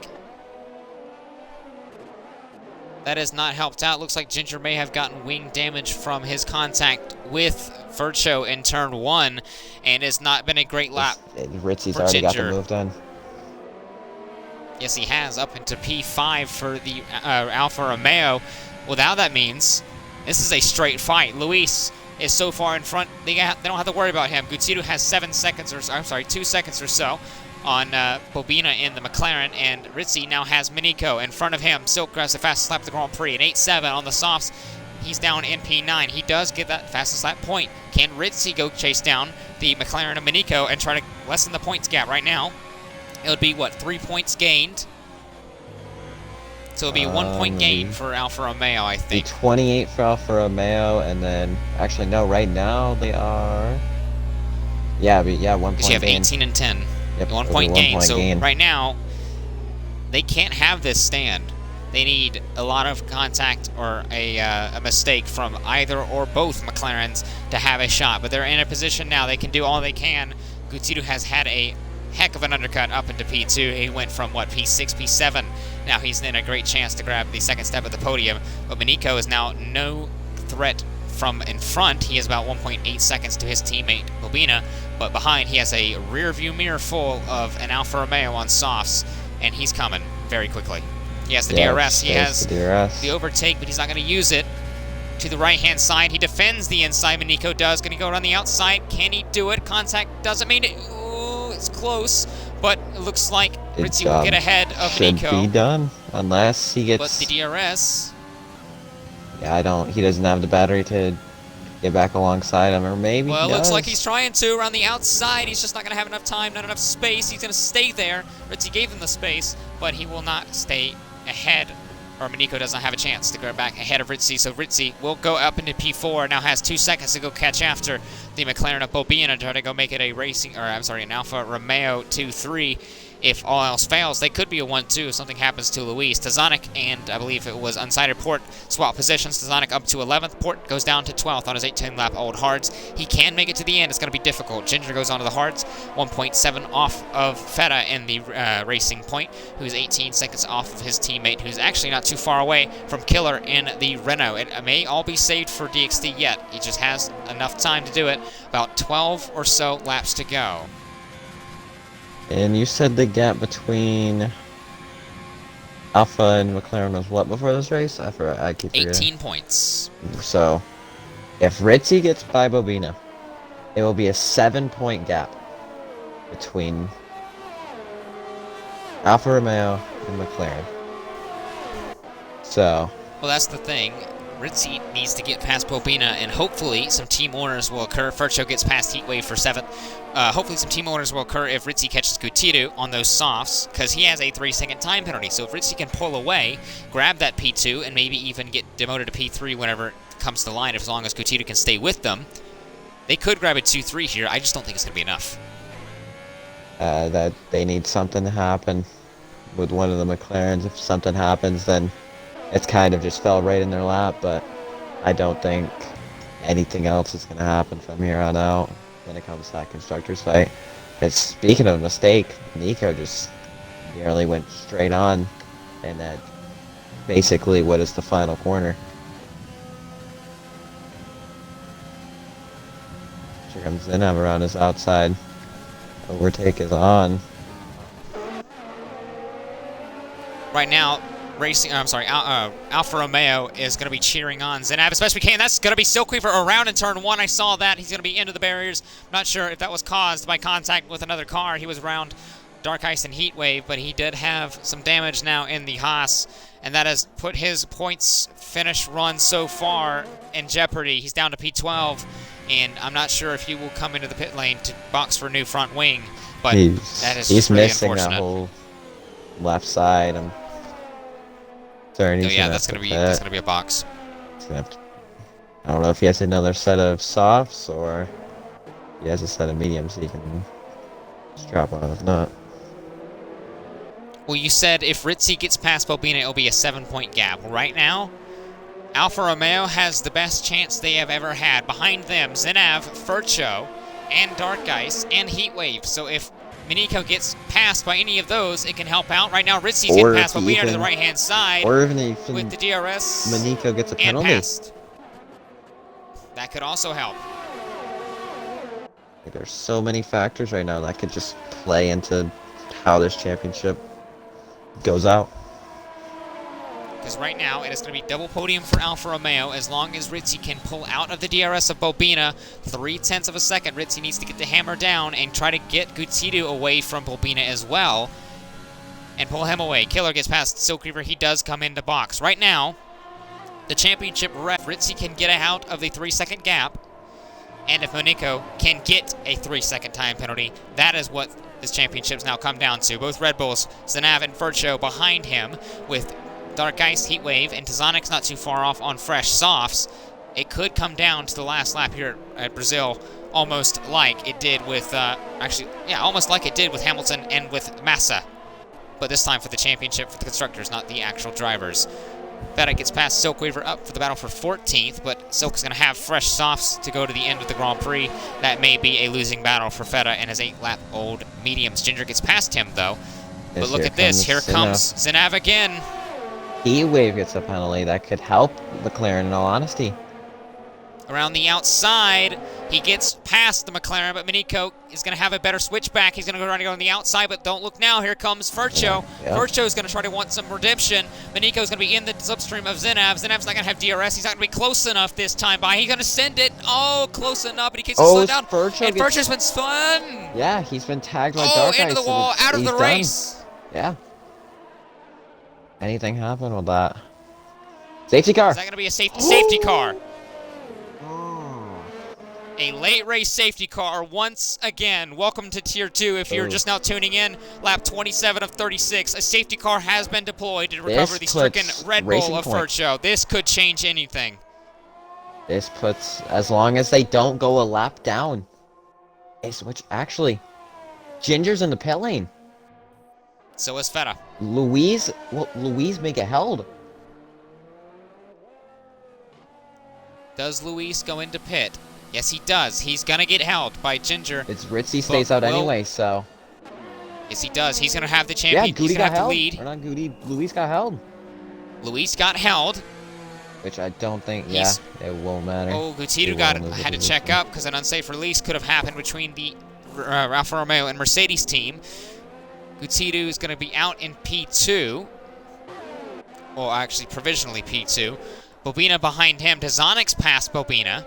S1: That has not helped out. Looks like Ginger may have gotten wing damage from his contact with Fercho in turn 1, and it's not been a great lap.
S2: Ritzy's
S1: for
S2: already
S1: Ginger.
S2: got the move done.
S1: Yes, he has, up into P5 for the Alfa Romeo. Well, now that means this is a straight fight. Luis is so far in front, they don't have to worry about him. Gutidu has 2 seconds or so on Bobina in the McLaren, and Ritzy now has Miniko in front of him. Silk grabs the fastest lap of the Grand Prix, an 8.7 on the softs. He's down in P9. He does get that fastest lap point. Can Ritzy go chase down the McLaren and Miniko and try to lessen the points gap right now? It would be, what, 3 points gained? So it would be a 1 point gain for Alfa Romeo, I think.
S2: 28 for Alfa Romeo, and then, actually, no, right now they are, 1 point gain.
S1: Because you have 18 and 10.
S2: Yep,
S1: 1 point gain. So
S2: gain.
S1: right now, they can't have this stand. They need a lot of contact or a mistake from either or both McLarens to have a shot. But they're in a position now. They can do all they can. Gutidu has had a heck of an undercut up into P2. He went from, what, P6, P7. Now he's in a great chance to grab the second step of the podium. But Miniko is now no threat from in front. He is about 1.8 seconds to his teammate Bobina. But behind, he has a rear view mirror full of an Alfa Romeo on softs, and he's coming very quickly. He has the DRS. He has the overtake, but he's not going to use it. To the right-hand side, he defends the inside. Miniko does. Going to go around the outside. Can he do it? Contact doesn't mean it. Ooh, it's close, but it looks like Ritzy will get ahead of Miniko.
S2: Should be done, unless he gets...
S1: But the DRS...
S2: Yeah, he doesn't have the battery to get back alongside him, or maybe
S1: Well,
S2: he
S1: it looks
S2: does.
S1: like he's trying to around the outside. He's just not going to have enough time, not enough space. He's going to stay there. Ritzy gave him the space, but he will not stay ahead, or Miniko doesn't have a chance to go back ahead of Ritzy. So Ritzy will go up into P4, now has 2 seconds to go catch after the McLaren of Bobina and try to go make it an Alfa Romeo 2-3. If all else fails, they could be a 1-2 if something happens to Luis. Tazonic and I believe it was Unsighted Port swap positions. Tazonic up to 11th. Port goes down to 12th on his 8-10 lap old hards. He can make it to the end. It's going to be difficult. Ginger goes onto the hards, 1.7 off of Feta in the Racing Point, who's 18 seconds off of his teammate, who's actually not too far away from Killer in the Renault. It may all be saved for DXD yet. He just has enough time to do it. About 12 or so laps to go.
S2: And you said the gap between Alpha and McLaren was what before this race? I keep forgetting.
S1: 18 points.
S2: So, if Ritzy gets by Bobina, it will be a 7-point gap between Alfa Romeo and McLaren. So...
S1: Well, that's the thing. Ritzy needs to get past Bobina, and hopefully some team orders will occur. Fercho gets past Heatwave for 7th. Hopefully some team orders will occur if Ritzy catches Gutidu on those softs, because he has a 3-second time penalty. So if Ritzy can pull away, grab that P2, and maybe even get demoted to P3 whenever it comes to the line, as long as Gutidu can stay with them, they could grab a 2-3 here. I just don't think it's going to be enough.
S2: That they need something to happen with one of the McLarens. If something happens, then it's kind of just fell right in their lap, but I don't think anything else is going to happen from here on out when it comes to that constructor's fight. Because speaking of a mistake, Nico just nearly went straight on, and that basically what is the final corner. Here comes Zinab around his outside. Overtake is on.
S1: Right now, Alfa Romeo is going to be cheering on Zinab as best we can. That's going to be Silkweaver around in turn 1. I saw that. He's going to be into the barriers. I'm not sure if that was caused by contact with another car. He was around Dark Ice and Heatwave, but he did have some damage now in the Haas, and that has put his points finish run so far in jeopardy. He's down to P12, and I'm not sure if he will come into the pit lane to box for a new front wing, but that is
S2: he's
S1: really
S2: missing that whole left side.
S1: That's gonna be a box.
S2: I don't know if he has another set of softs or he has a set of mediums he can just drop on. If not.
S1: Well, you said if Ritzy gets past Bobina, it'll be a 7-point gap. Right now, Alfa Romeo has the best chance they have ever had. Behind them, Zinab, Furcho, and Dark Ice, and Heatwave. So if Miniko gets passed by any of those, it can help out. Right now, Ritzy's getting past Bobina to the right-hand side.
S2: Or even if
S1: with the DRS
S2: Miniko gets a penalty.
S1: Passed. That could also help.
S2: There's so many factors right now that could just play into how this championship goes out.
S1: Because right now, it is going to be double podium for Alfa Romeo as long as Ritzy can pull out of the DRS of Bobina 0.3 of a second. Ritzy needs to get the hammer down and try to get Gutidu away from Bobina as well and pull him away. Killer gets past Silkweaver. He does come into box. Right now, the championship ref, Ritzy can get out of the 3-second gap, and if Miniko can get a 3-second time penalty, that is what this championship's now come down to. Both Red Bulls, Zinab and Furcho behind him with Dark Ice, Heatwave, and Tazonix not too far off on fresh softs. It could come down to the last lap here at Brazil, almost like it did with, almost like it did with Hamilton and with Massa. But this time for the championship for the constructors, not the actual drivers. Feta gets past Silkweaver up for the battle for 14th, but Silk is going to have fresh softs to go to the end of the Grand Prix. That may be a losing battle for Feta and his 8-lap-old mediums. Ginger gets past him, though. But look at this. Here comes Zinab again.
S2: Heatwave gets a penalty. That could help McLaren, in all honesty.
S1: Around the outside, he gets past the McLaren, but Miniko is going to have a better switchback. He's going to go on the outside, but don't look now. Here comes Furcho.
S2: Yeah.
S1: Furcho is going to try to want some redemption. Miniko is going to be in the slipstream of Zinab. Zinab's not going to have DRS. He's not going to be close enough this time by. He's going to send it. Oh, close enough, but he keeps it slowed down. Furcho's been spun.
S2: Yeah, he's been tagged by Dark Ice.
S1: Into the wall, out of the race.
S2: Yeah. Anything happen with that? Safety car.
S1: Is that going to be a safety car? A late race safety car once again. Welcome to Tier 2 if you're just now tuning in. Lap 27 of 36. A safety car has been deployed to recover the stricken Red Bull of Furcho. This could change anything.
S2: This puts, as long as they don't go a lap down. Which actually, Ginger's in the pit lane.
S1: So is Feta.
S2: Louise may get held.
S1: Does Luis go into pit? Yes, he does. He's going to get held by Ginger.
S2: It's Ritzy stays out anyway, so.
S1: Yes, he does. He's going to have the champion.
S2: Yeah, Goody got held.
S1: Lead.
S2: Or not Goody, Luis got held.
S1: Luis got held.
S2: Which I don't think, it won't matter.
S1: Oh, Gutidu had to check up because an unsafe release could have happened between the Alfa Romeo and Mercedes team. Gutidu is going to be out in P2. Well, actually, provisionally P2. Bobina behind him. Tazonix passed Bobina.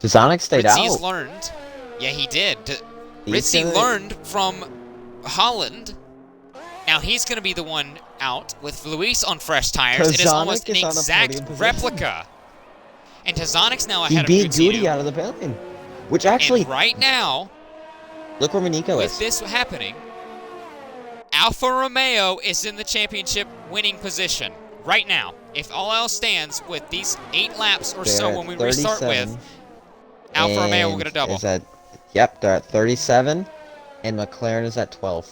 S2: Tazonix stayed out.
S1: Ritzy's learned. Yeah, he did. Ritzy learned from Holland. Now he's going to be the one out with Luis on fresh tires. It is almost an exact replica. And Tazonix now ahead of Gutidu.
S2: He beat Goody out of the podium. Which actually...
S1: And right now...
S2: Look where Miniko is.
S1: With this happening, Alfa Romeo is in the championship winning position. Right now. If all else stands with these 8 laps or so when we restart with... Alfa Romeo will get a double.
S2: Yep, they're at 37, and McLaren is at 12.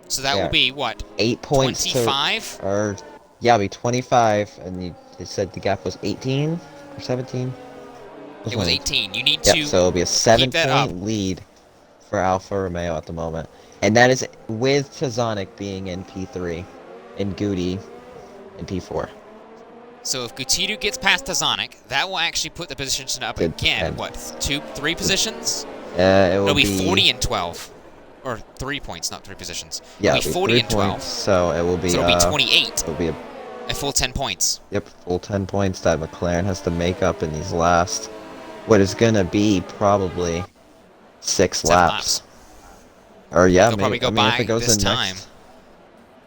S1: So that will be, what?
S2: 8 points
S1: 25?
S2: It'll be 25, and they said the gap was 18 or 17?
S1: It was 18. You need to
S2: so it'll be a 7-point lead for Alfa Romeo at the moment. And that is with Tazonic being in P3, and Goody in P4.
S1: So if Gutiérrez gets past Tazanek, that will actually put the position up
S2: Good
S1: again.
S2: 10.
S1: What, 3 positions?
S2: It'll
S1: be 40 and 12. Or 3 points, not 3 positions.
S2: Yeah,
S1: It'll be 40 and 12.
S2: Points, so it will be.
S1: So it'll be 28.
S2: It'll be
S1: a full 10 points.
S2: Yep, full 10 points that McLaren has to make up in these last. What is gonna be probably 6 laps. Or yeah,
S1: they'll
S2: maybe.
S1: Probably go
S2: I mean,
S1: by
S2: if it goes
S1: this
S2: in
S1: time.
S2: next,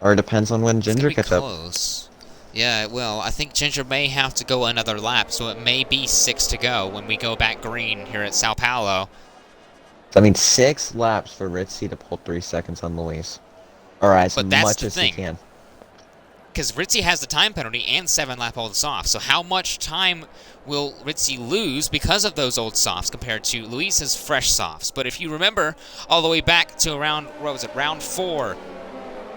S2: or it depends on when Ginger gets
S1: close. Yeah, it will. I think Ginger may have to go another lap, so it may be 6 to go when we go back green here at Sao Paulo.
S2: I mean, 6 laps for Ritzy to pull 3 seconds on Luis. Or as much as he can.
S1: Because Ritzy has the time penalty and 7 lap old softs, so how much time will Ritzy lose because of those old softs compared to Luis's fresh softs? But if you remember, all the way back to around, round 4.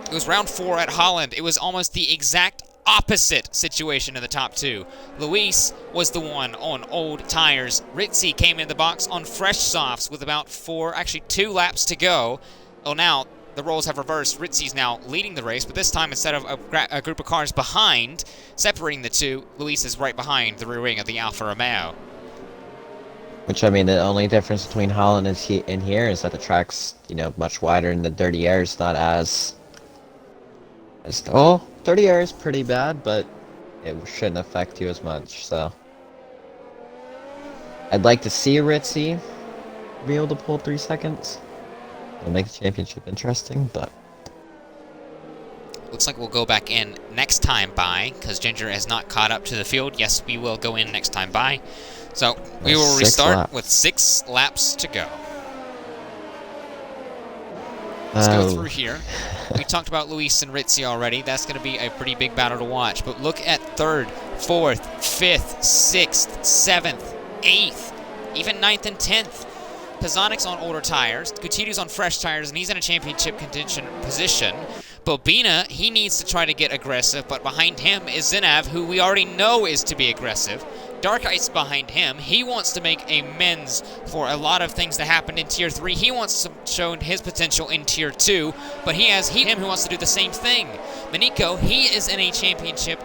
S1: It was round 4 at Holland. It was almost the exact opposite situation in the top 2. Luis was the one on old tires. Ritzy came in the box on fresh softs with about 2 laps to go. Oh, now the roles have reversed. Ritzy's now leading the race, but this time instead of a group of cars behind, separating the two, Luis is right behind the rear wing of the Alfa Romeo.
S2: Which, I mean, the only difference between Holland and here is that the track's, much wider and the dirty air is not as... Oh, dirty air is pretty bad, but it shouldn't affect you as much, so... I'd like to see Ritzy be able to pull 3 seconds. It'll make the championship interesting, but...
S1: Looks like we'll go back in next time by, because Ginger has not caught up to the field. Yes, we will go in next time by. So, we will restart with 6 laps to go. Let's go through here. We talked about Luis and Ritzy already. That's going to be a pretty big battle to watch. But look at 3rd, 4th, 5th, 6th, 7th, 8th, even 9th and 10th. Pazanek's on older tires. Gutierrez on fresh tires, and he's in a championship contention position. Bobina, he needs to try to get aggressive, but behind him is Zenav, who we already know is to be aggressive. Dark Ice behind him. He wants to make amends for a lot of things that happened in Tier 3. He wants to show his potential in Tier 2, but he has him who wants to do the same thing. Manico, he is in a championship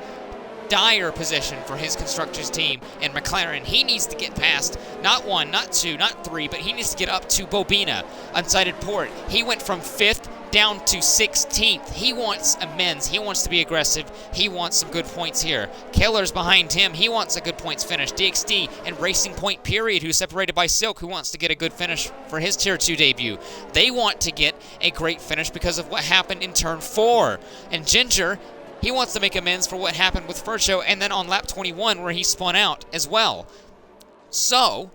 S1: dire position for his constructors team, and McLaren, he needs to get past not 1, not 2, not 3, but he needs to get up to Bobina. Unsighted Port, he went from 5th down to 16th. He wants amends. He wants to be aggressive. He wants some good points here. Keller's behind him. He wants a good points finish. DXD and Racing Point Period, who's separated by Silk, who wants to get a good finish for his Tier 2 debut. They want to get a great finish because of what happened in Turn 4. And Ginger, he wants to make amends for what happened with Fercho and then on lap 21 where he spun out as well. So,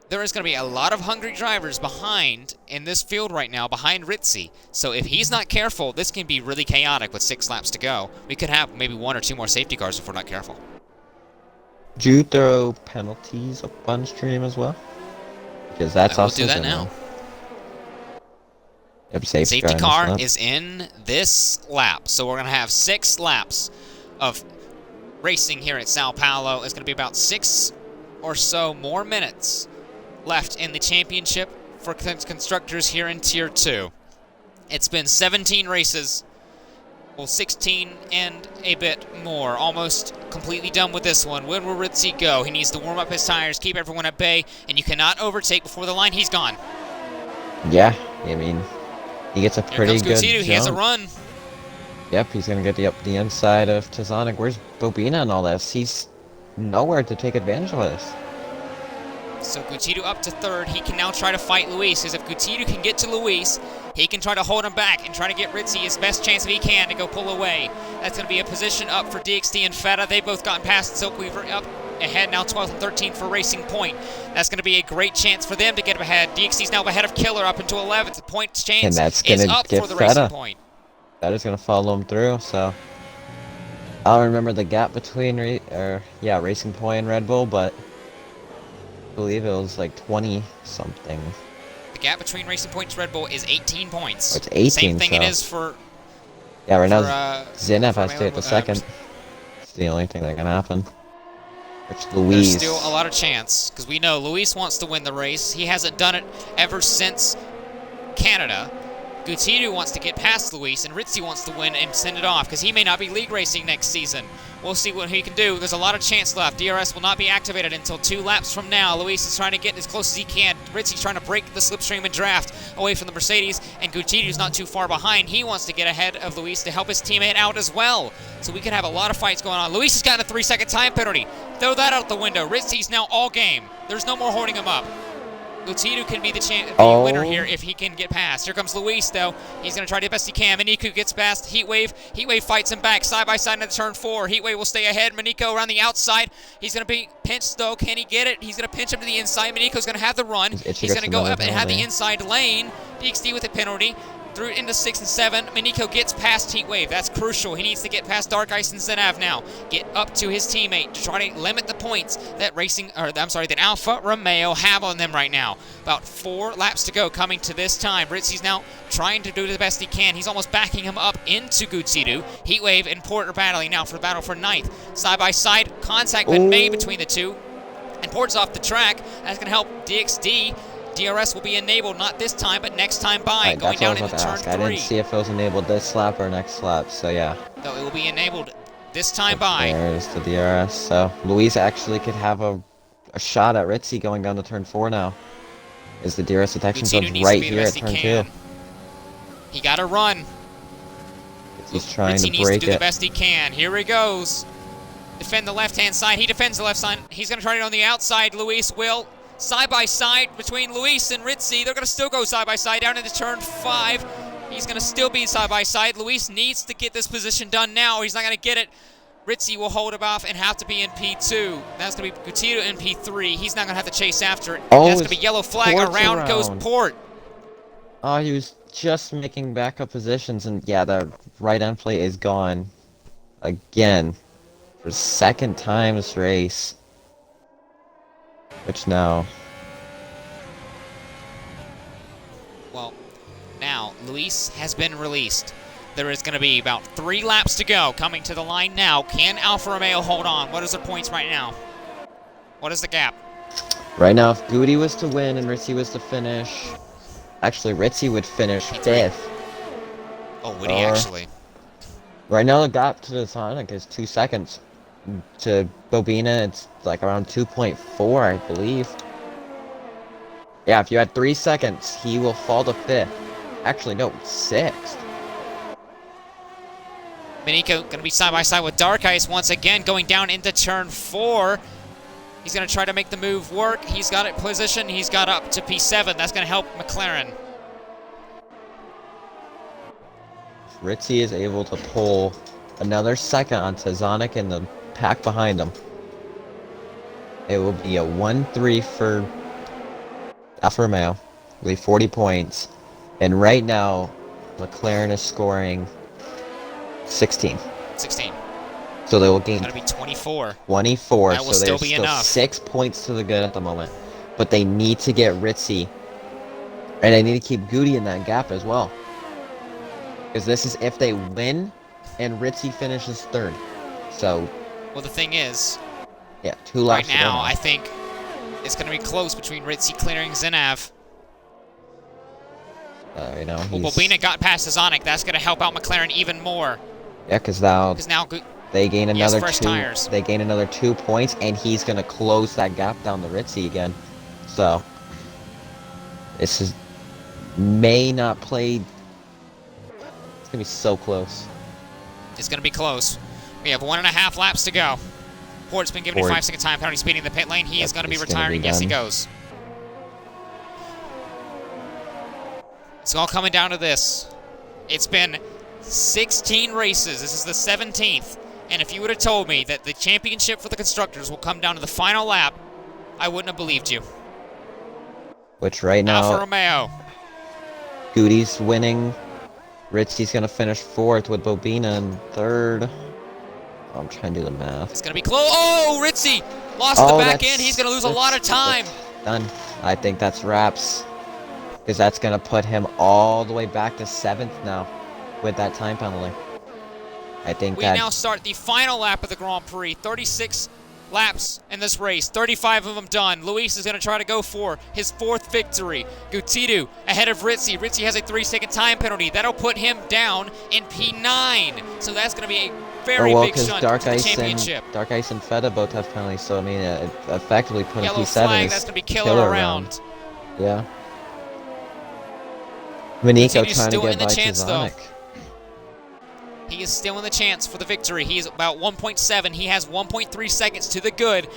S1: there is going to be a lot of hungry drivers behind in this field right now, behind Ritzy. So if he's not careful, this can be really chaotic with 6 laps to go. We could have maybe 1 or 2 more safety cars if we're not careful.
S2: Do you throw penalties up on stream as well? Because that's also...
S1: We'll do that now.
S2: Yep,
S1: safety car is in this lap. So we're going to have 6 laps of racing here at Sao Paulo. It's going to be about 6 or so more minutes left in the championship for constructors here in Tier 2. It's been 17 races, well, 16 and a bit more. Almost completely done with this one. When will Ritzy go? He needs to warm up his tires, keep everyone at bay, and you cannot overtake before the line. He's gone.
S2: Yeah, I mean, he gets a pretty good jump.
S1: He has a run.
S2: Yep, he's going to get the inside of Tazanek. Where's Bobina and all this? He's nowhere to take advantage of this.
S1: So Gutierrez up to 3rd. He can now try to fight Luis, because if Gutierrez can get to Luis, he can try to hold him back and try to get Ritzy his best chance if he can to go pull away. That's going to be a position up for DXD and Feta. They've both gotten past Silkweaver up ahead now, 12th and 13th for Racing Point. That's going to be a great chance for them to get ahead. DXD's now ahead of Killer up into 11th. The point chance is up for the Racing Point.
S2: That is going to follow him through, so... I don't remember the gap between, Racing Point and Red Bull, but... I believe it was like 20-something.
S1: The gap between Racing Point and Red Bull is 18 points.
S2: Oh, it's 18,
S1: same thing
S2: so.
S1: it is for...
S2: Yeah, right now Zenef has to hit the second. It's the only thing that can happen. Which Luis...
S1: There's still a lot of chance, because we know Luis wants to win the race. He hasn't done it ever since Canada. Gutierrez wants to get past Luis, and Ritzy wants to win and send it off because he may not be league racing next season. We'll see what he can do. There's a lot of chance left. DRS will not be activated until 2 laps from now. Luis is trying to get as close as he can. Ritzy's trying to break the slipstream and draft away from the Mercedes, and Gutierrez is not too far behind. He wants to get ahead of Luis to help his teammate out as well. So we could have a lot of fights going on. Luis has gotten a 3-second time penalty. Throw that out the window. Ritzy's now all game. There's no more holding him up. Gutierrez can be the winner here if he can get past. Here comes Luis, though. He's going to try the best he can. Manico gets past Heatwave. Heatwave fights him back side by side into turn 4. Heatwave will stay ahead. Manico around the outside. He's going to be pinched, though. Can he get it? He's going to pinch him to the inside. Manico's going to have the run. He's going to go up and have the inside lane. DXD with a penalty. Through it into 6 and 7. Manico gets past Heatwave. That's crucial. He needs to get past Dark Ice and Zenav now. Get up to his teammate to try to limit the points that that Alfa Romeo have on them right now. About 4 laps to go coming to this time. Ritzy's now trying to do the best he can. He's almost backing him up into Gutierrez. Heatwave and Port are battling now for the battle for 9th. Side by side, contact been made between the two. And Port's off the track. That's going to help DXD. DRS will be enabled, not this time, but next time by,
S2: right,
S1: going down into turn 3.
S2: I didn't see if it was enabled this lap or next lap, so yeah.
S1: No, it will be enabled this time by.
S2: There's the DRS, so Luis actually could have a shot at Ritzy going down to turn 4 now. Is the DRS detection zone's right here at turn 2.
S1: He got to run.
S2: He's trying
S1: Ritzy
S2: to
S1: needs
S2: break
S1: to do
S2: it.
S1: the best he can. Here he goes. Defend the left-hand side. He defends the left side. He's going to try it on the outside. Luis will. Side by side between Luis and Ritzy. They're going to still go side by side down into turn 5. He's going to still be side by side. Luis needs to get this position done now. He's not going to get it. Ritzy will hold him off and have to be in P2. That's going to be Gutierrez in P3. He's not going to have to chase after it.
S2: Oh,
S1: that's going to be yellow flag. Around goes Port.
S2: Oh, he was just making backup positions, and yeah, the right end plate is gone again for the 2nd time this race. Which now?
S1: Well, now Luis has been released. There is going to be about 3 laps to go. Coming to the line now. Can Alfa Romeo hold on? What is their points right now? What is the gap?
S2: Right now, if Goody was to win and Ritzy was to finish, actually Ritzy would finish 5th.
S1: Oh, would he actually?
S2: Right now, the gap to the Sonic is 2 seconds. To Bobina, it's like around 2.4, I believe. Yeah, if you had 3 seconds, he will fall to 5th. Actually, no, 6th.
S1: Manico going to be side by side with Dark Ice once again, going down into turn 4. He's going to try to make the move work. He's got it positioned. He's got up to P7. That's going to help McLaren.
S2: Ritzy is able to pull another second onto Zonic and the pack behind him. It will be a 1-3 for Alfa Romeo. It'll be 40 points. And right now, McLaren is scoring 16.
S1: 16.
S2: So they will gain.
S1: It's going to be 24.
S2: 24.
S1: That will
S2: so
S1: still
S2: there's
S1: be
S2: still
S1: enough.
S2: 6 points to the good at the moment. But they need to get Ritzy. And they need to keep Goody in that gap as well. Because this is if they win and Ritzy finishes 3rd. So.
S1: Well, the thing is,
S2: yeah, 2 laps
S1: right now, I think it's going to be close between Ritzy clearing Zenav.
S2: You know,
S1: well, Bobina got past Zonic. That's going to help out McLaren even more.
S2: Yeah, because now they gain another 2.
S1: Tires.
S2: They gain another 2 points, and he's going to close that gap down to Ritzy again. So this is may not play. It's gonna be so close.
S1: It's gonna be close. We have 1.5 laps to go. Port's been given a 5-second time penalty speeding the pit lane. He is going to be retiring. Yes, he goes. It's all coming down to this. It's been 16 races. This is the 17th. And if you would have told me that the championship for the constructors will come down to the final lap, I wouldn't have believed you.
S2: Which right now,
S1: Alfa Romeo.
S2: Goody's winning. Ritzy's going to finish 4th with Bobina in 3rd. I'm trying to do the math.
S1: It's going to be close. Oh, Ritzy lost the back end. He's going to lose a lot of time.
S2: Done. I think that's wraps. Because that's going to put him all the way back to 7th now with that time penalty. I think
S1: we now start the final lap of the Grand Prix. 36 laps in this race, 35 of them done. Luis is going to try to go for his 4th victory. Gutidu ahead of Ritzy. Ritzy has a 3-second time penalty. That'll put him down in P9. So that's going to be a very big shunt to the championship.
S2: Dark Ice and Feta both have penalties, so I mean, it effectively put
S1: Yellow
S2: P7
S1: flag,
S2: as
S1: that's going to be killer around.
S2: Yeah. Miniko
S1: Gutidu's
S2: trying to
S1: still in
S2: get
S1: the
S2: by
S1: chance, though.
S2: Tizonic.
S1: He is still in the chance for the victory. He is about 1.7. He has 1.3 seconds to the good.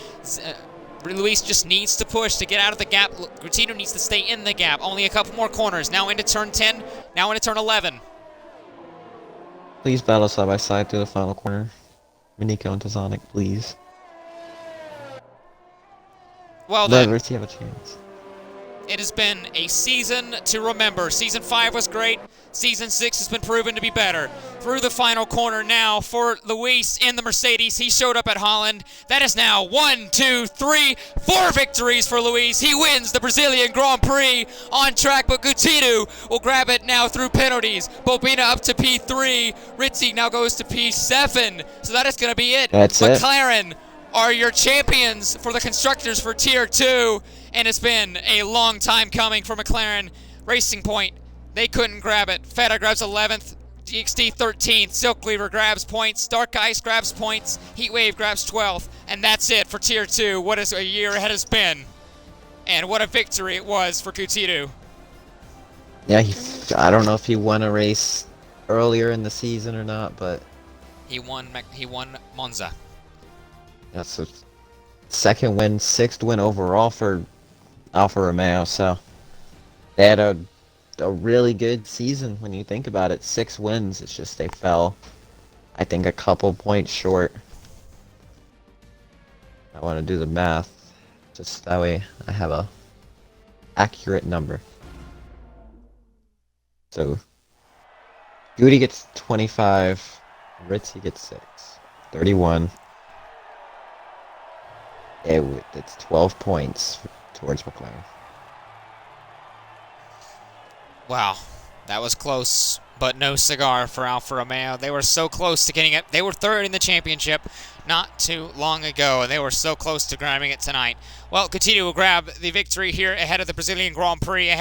S1: Luis just needs to push to get out of the gap. Gutidu needs to stay in the gap. Only a couple more corners. Now into turn 10. Now into turn 11.
S2: Please battle side by side through the final corner. Miniko and Tizonic, please.
S1: Well then,
S2: Let Ritzy have a chance.
S1: it has been a season to remember. Season 5 was great. Season 6 has been proven to be better. Through the final corner now for Luis in the Mercedes. He showed up at Holland. That is now 1, 2, 3, 4 victories for Luis. He wins the Brazilian Grand Prix on track, but Gutidu will grab it now through penalties. Bobina up to P3. Ritzy now goes to P7. So that is going to be it.
S2: That's it.
S1: McLaren are your champions for the constructors for Tier 2. And it's been a long time coming for McLaren. Racing Point, they couldn't grab it. Feta grabs 11th, GXT 13th, Silkweaver grabs points, Dark Ice grabs points, Heatwave grabs 12th, and that's it for Tier 2. What a year it has been. And what a victory it was for Gutidu.
S2: Yeah, I don't know if he won a race earlier in the season or not, but
S1: He won Monza.
S2: that's a 2nd win, 6th win overall for Alfa Romeo, so they had a really good season when you think about it. 6 wins, it's just they fell, I think, a couple points short. I want to do the math, just that way I have a accurate number. So, Goody gets 25, Ritzy gets 6, 31. It's 12 points towards McLaren.
S1: Wow, that was close, but no cigar for Alfa Romeo. They were so close to getting it. They were 3rd in the championship not too long ago, and they were so close to grabbing it tonight. Well, Gutidu will grab the victory here ahead of the Brazilian Grand Prix.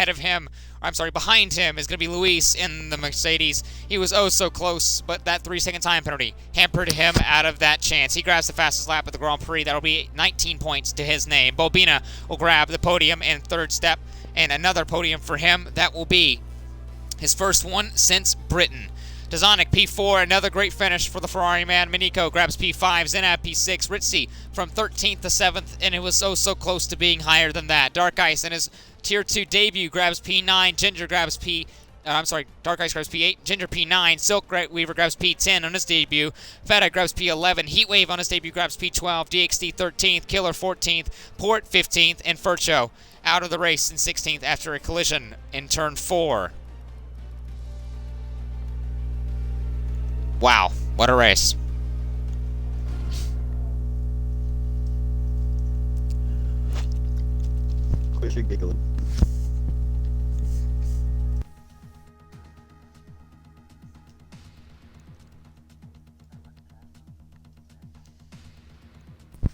S1: Behind him is going to be Luis in the Mercedes. He was oh so close, but that 3-second time penalty hampered him out of that chance. He grabs the fastest lap at the Grand Prix. That'll be 19 points to his name. Bobina will grab the podium in 3rd step, and another podium for him. That will be his first one since Britain. Tizonic P4, another great finish for the Ferrari man. Miniko grabs P5, Zenab P6, Ritzy from 13th to 7th, and it was so close to being higher than that. Dark Ice in his Tier 2 debut grabs P9, Ginger grabs Dark Ice grabs P8, Ginger P9, Silk Weaver grabs P10 on his debut, Feta grabs P11, Heatwave on his debut grabs P12, DXT 13th, Killer 14th, Port 15th, and Furcho out of the race in 16th after a collision in turn 4. Wow, what a race.
S2: Quit your giggling.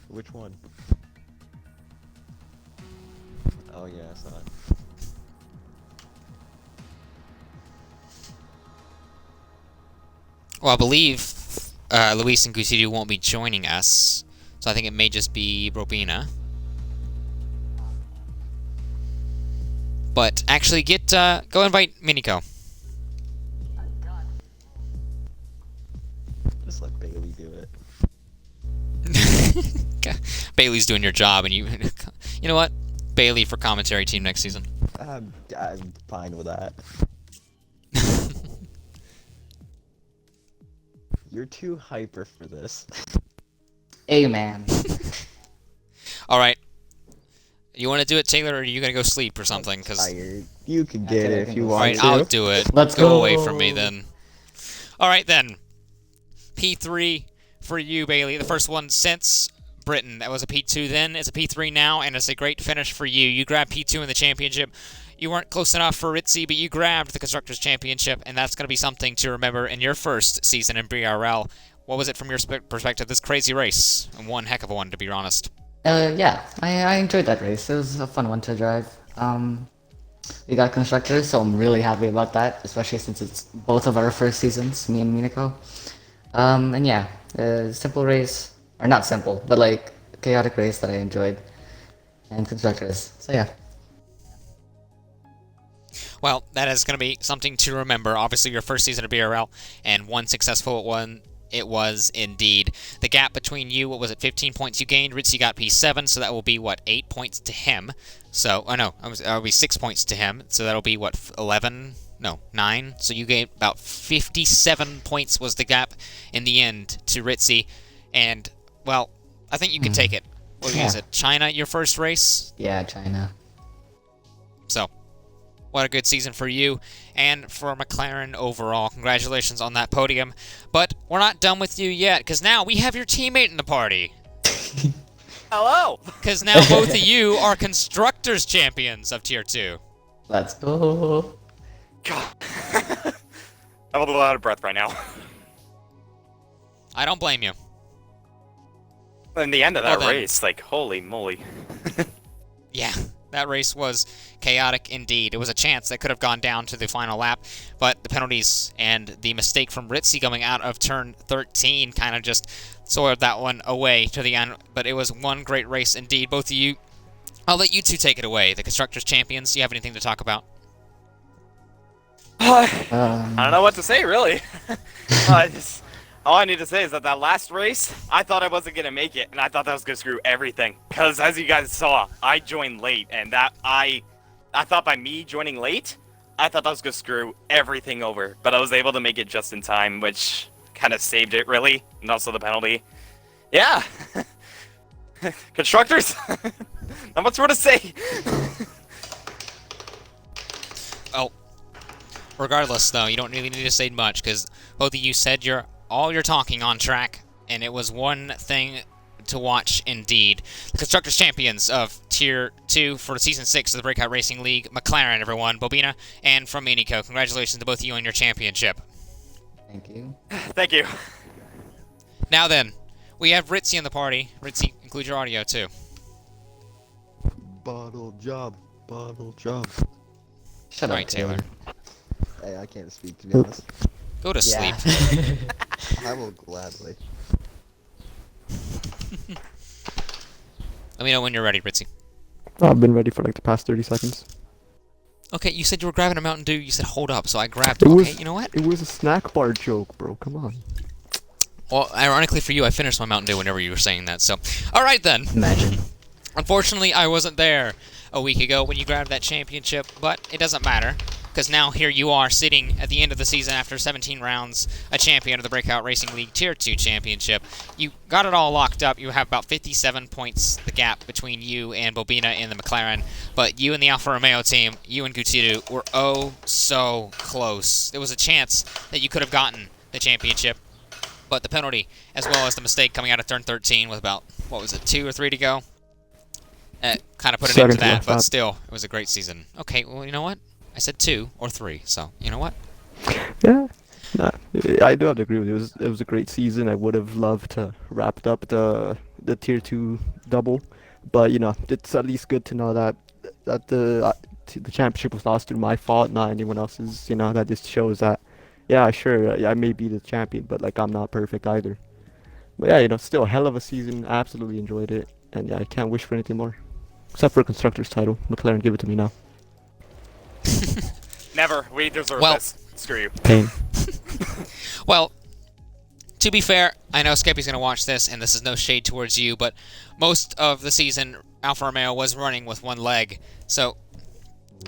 S2: Which one? Oh yeah, I saw it.
S1: Well, I believe Luis and Gutidu won't be joining us, so I think it may just be Bobina. But actually, go invite Miniko.
S2: Just let Bailey do it.
S1: Bailey's doing your job, and you know what? Bailey for commentary team next season.
S2: I'm fine with that. You're too hyper for this.
S3: Hey, man.
S1: All right. You want to do it, Taylor, or are you going to go sleep or something? Because
S2: tired. You can get it if you want to.
S1: I'll do it.
S3: Let's
S1: go
S3: go
S1: away from me then. All right, then. P3 for you, Bailey. The first one since Britain. That was a P2 then. It's a P3 now, and it's a great finish for you. You grabbed P2 in the championship. You weren't close enough for Ritzy, but you grabbed the Constructors' Championship, and that's going to be something to remember in your first season in BRL. what was it from your perspective, this crazy race? And one heck of a one, to be honest.
S3: Yeah, I enjoyed that race. It was a fun one to drive. We got constructors, so I'm really happy about that, especially since it's both of our first seasons, me and Minako. And yeah, simple race, or not simple, but like chaotic race that I enjoyed, and constructors. So yeah.
S1: Well, that is going to be something to remember. Obviously, your first season of BRL, and one successful one it was indeed. The gap between you, what was it, 15 points you gained? Ritzy got P7, so that will be, what, 8 points to him. So, oh no, it'll be 6 points to him, so that'll be, what, 11? No, 9. So you gained about 57 points was the gap in the end to Ritzy. And, well, I think you can take it. What is it, China, your first race?
S3: Yeah, China.
S1: So, what a good season for you and for McLaren overall. Congratulations on that podium. But we're not done with you yet, because now we have your teammate in the party.
S4: Hello!
S1: Because now both of you are Constructors Champions of Tier 2.
S3: Let's go.
S4: God. I'm a little out of breath right now.
S1: I don't blame you.
S4: In the end of that
S1: Well then.
S4: race, like, holy moly.
S1: Yeah, that race was chaotic indeed. It was a chance that could have gone down to the final lap, but the penalties and the mistake from Ritzy going out of turn 13 kind of just soiled that one away to the end. But it was one great race indeed. Both of you, I'll let you two take it away. The Constructors Champions, do you have anything to talk about?
S4: I don't know what to say, really. All I need to say is that last race, I thought I wasn't going to make it, and I thought that was going to screw everything. Because as you guys saw, I joined late, and I thought by me joining late, I thought that was going to screw everything over. But I was able to make it just in time, which kind of saved it, really, and also the penalty. Yeah. Constructors, not much more to say.
S1: Oh, regardless, though, you don't really need to say much, because both of you said all your talking on track, and it was one thing to watch indeed. The Constructors Champions of Tier 2 for Season 6 of the Breakout Racing League, McLaren, everyone, Bobina, and from Miniko. Congratulations to both of you on your championship.
S3: Thank you.
S4: Thank you.
S1: Now then, we have Ritzy in the party. Ritzy, include your audio, too.
S5: Bottle job.
S3: Shut
S1: All
S3: up,
S1: right, Taylor.
S5: Hey, I can't speak, to be honest.
S1: Go to
S3: Yeah.
S1: sleep.
S5: I will gladly.
S1: Let me know when you're ready, Ritzy.
S6: I've been ready for like the past 30 seconds.
S1: Okay, you said you were grabbing a Mountain Dew. You said hold up, so I grabbed
S6: It
S1: it.
S6: was-
S1: Okay, you know what?
S6: It was a snack bar joke, bro. Come on.
S1: Well, ironically for you, I finished my Mountain Dew whenever you were saying that, so... Alright then.
S3: Imagine.
S1: Unfortunately, I wasn't there a week ago when you grabbed that championship, but it doesn't matter, because now here you are sitting at the end of the season after 17 rounds, a champion of the Breakout Racing League Tier 2 Championship. You got it all locked up. You have about 57 points, the gap between you and Bobina and the McLaren, but you and the Alfa Romeo team, you and Gutiérrez, were oh so close. There was a chance that you could have gotten the championship, but the penalty, as well as the mistake coming out of turn 13 with about, what was it, 2 or 3 to go? Kind of put it into
S6: Second
S1: that,
S6: last
S1: but
S6: lap.
S1: still, it was a great season. Okay, well, you know what? I said 2 or 3, so you know what?
S6: Yeah. Nah, I do have to agree with you. It was a great season. I would have loved to wrapped up the Tier 2 double, but you know, it's at least good to know that the championship was lost through my fault, not anyone else's. You know, that just shows that, yeah, sure, I may be the champion, but like I'm not perfect either. But yeah, you know, still a hell of a season. Absolutely enjoyed it, and yeah, I can't wish for anything more, except for a constructor's title. McLaren, give it to me now.
S4: Never. We deserve
S1: Well-
S4: this. Screw you.
S6: Pain.
S1: Well, to be fair, I know Skeppy's going to watch this, and this is no shade towards you, but most of the season, Alfa Romeo was running with one leg. So,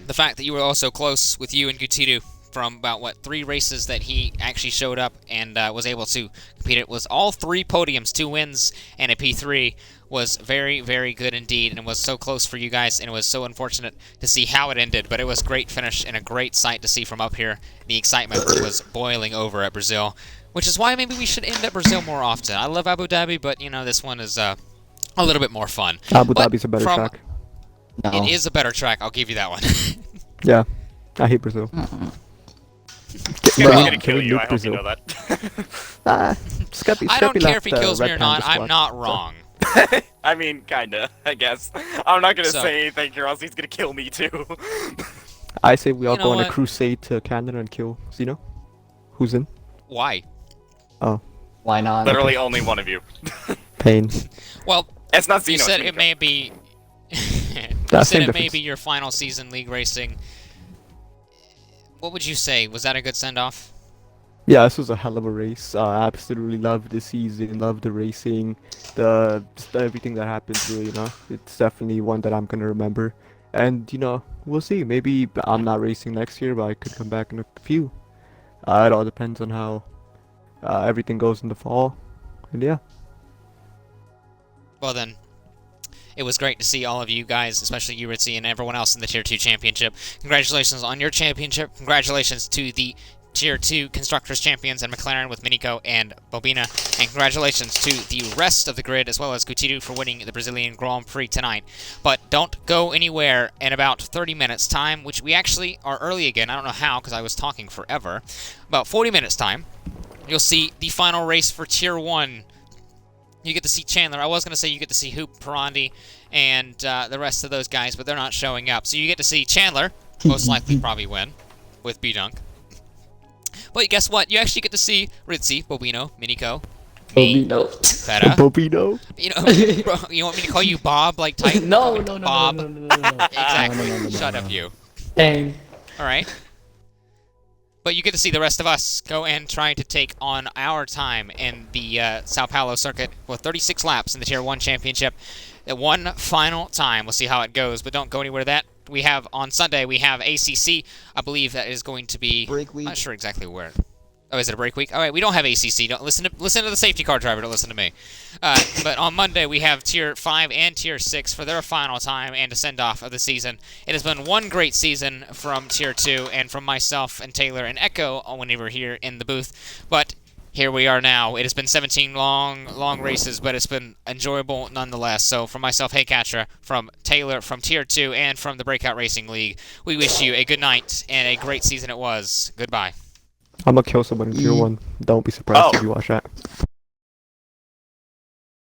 S1: the fact that you were also close with you and Gutiérrez from about, 3 races that he actually showed up and was able to compete it was all 3 podiums, 2 wins, and a P3 was very, very good indeed, and it was so close for you guys, and it was so unfortunate to see how it ended, but it was a great finish and a great sight to see from up here. The excitement was boiling over at Brazil, which is why maybe we should end at Brazil more often. I love Abu Dhabi, but, you know, this one is a little bit more fun.
S6: Abu
S1: But
S6: Dhabi's a better
S1: from-
S6: track.
S3: No.
S1: It is a better track, I'll give you that one.
S6: Yeah, I hate Brazil.
S4: Skeppy's
S1: Well,
S4: gonna kill
S6: can we
S4: you.
S6: nuke
S4: I hope you know
S6: Brazil?
S4: that.
S1: I don't care if he
S6: left,
S1: kills me
S6: Red
S1: or not.
S6: Panda
S1: I'm
S6: squad,
S1: not
S6: so-
S1: wrong.
S4: I mean, kinda. I guess. I'm not gonna
S1: So-
S4: say anything, or else he's gonna kill me too.
S6: I say we all
S1: You know
S6: go on a
S1: what?
S6: crusade to Canada and kill Zeno. Who's in?
S1: Why?
S6: Oh,
S3: Why not?
S4: Literally only one of you.
S6: Pain.
S1: Well,
S4: It's not
S1: you
S4: Xeno.
S1: said
S4: it's
S1: it
S4: Miko.
S1: may be. You
S6: That's
S1: said
S6: same
S1: it may
S6: difference.
S1: be your final season league racing. What would you say? Was that a good send off?
S6: Yeah, this was a hell of a race. I absolutely loved the season, loved the racing, just everything that happened through it, you know. It's definitely one that I'm gonna remember. And, you know, we'll see. Maybe I'm not racing next year, but I could come back in a few. It all depends on how everything goes in the fall. And yeah.
S1: Well then, it was great to see all of you guys, especially you, Ritzy, and everyone else in the Tier 2 Championship. Congratulations on your championship. Congratulations to the Tier 2 Constructors Champions and McLaren with Miniko and Bobina. And congratulations to the rest of the grid, as well as Gutidu for winning the Brazilian Grand Prix tonight. But don't go anywhere in about 30 minutes time, which we actually are early again. I don't know how, because I was talking forever. About 40 minutes time, you'll see the final race for Tier 1. You get to see Chandler. I was going to say you get to see Hoop, Parandi, and the rest of those guys, but they're not showing up. So you get to see Chandler, most likely probably win, with B-Dunk. But guess what? You actually get to see Ritzy, Bobino, Miniko, me,
S3: No.
S1: Feta.
S6: Bobino.
S1: You know, bro, you want me to call you Bob, like type?
S3: No, no, no,
S1: Bob.
S3: no, no, no, no, no.
S1: Exactly.
S3: No, no, no, no,
S1: Shut
S3: no,
S1: up,
S3: no.
S1: you.
S3: Dang.
S1: All right. But you get to see the rest of us go and try to take on our time in the Sao Paulo circuit with 36 laps in the Tier 1 Championship. At one final time. We'll see how it goes, but don't go anywhere. That we have on Sunday, we have ACC. I believe that is going to be...
S5: Break week.
S1: I'm not sure exactly where. Oh, is it a break week? All right, we don't have ACC. Don't listen to the safety car driver. Don't listen to me. But on Monday we have Tier 5 and Tier 6 for their final time and a send-off of the season. It has been one great season from Tier 2 and from myself and Taylor and Echo when we were here in the booth. But here we are now. It has been 17 long races, but it's been enjoyable nonetheless. So from myself, Hey Katra, from Taylor, from Tier 2, and from the Breakout Racing League, we wish you a good night and a great season it was. Goodbye.
S6: I'm gonna kill someone in Tier 1. Don't be surprised if you watch that.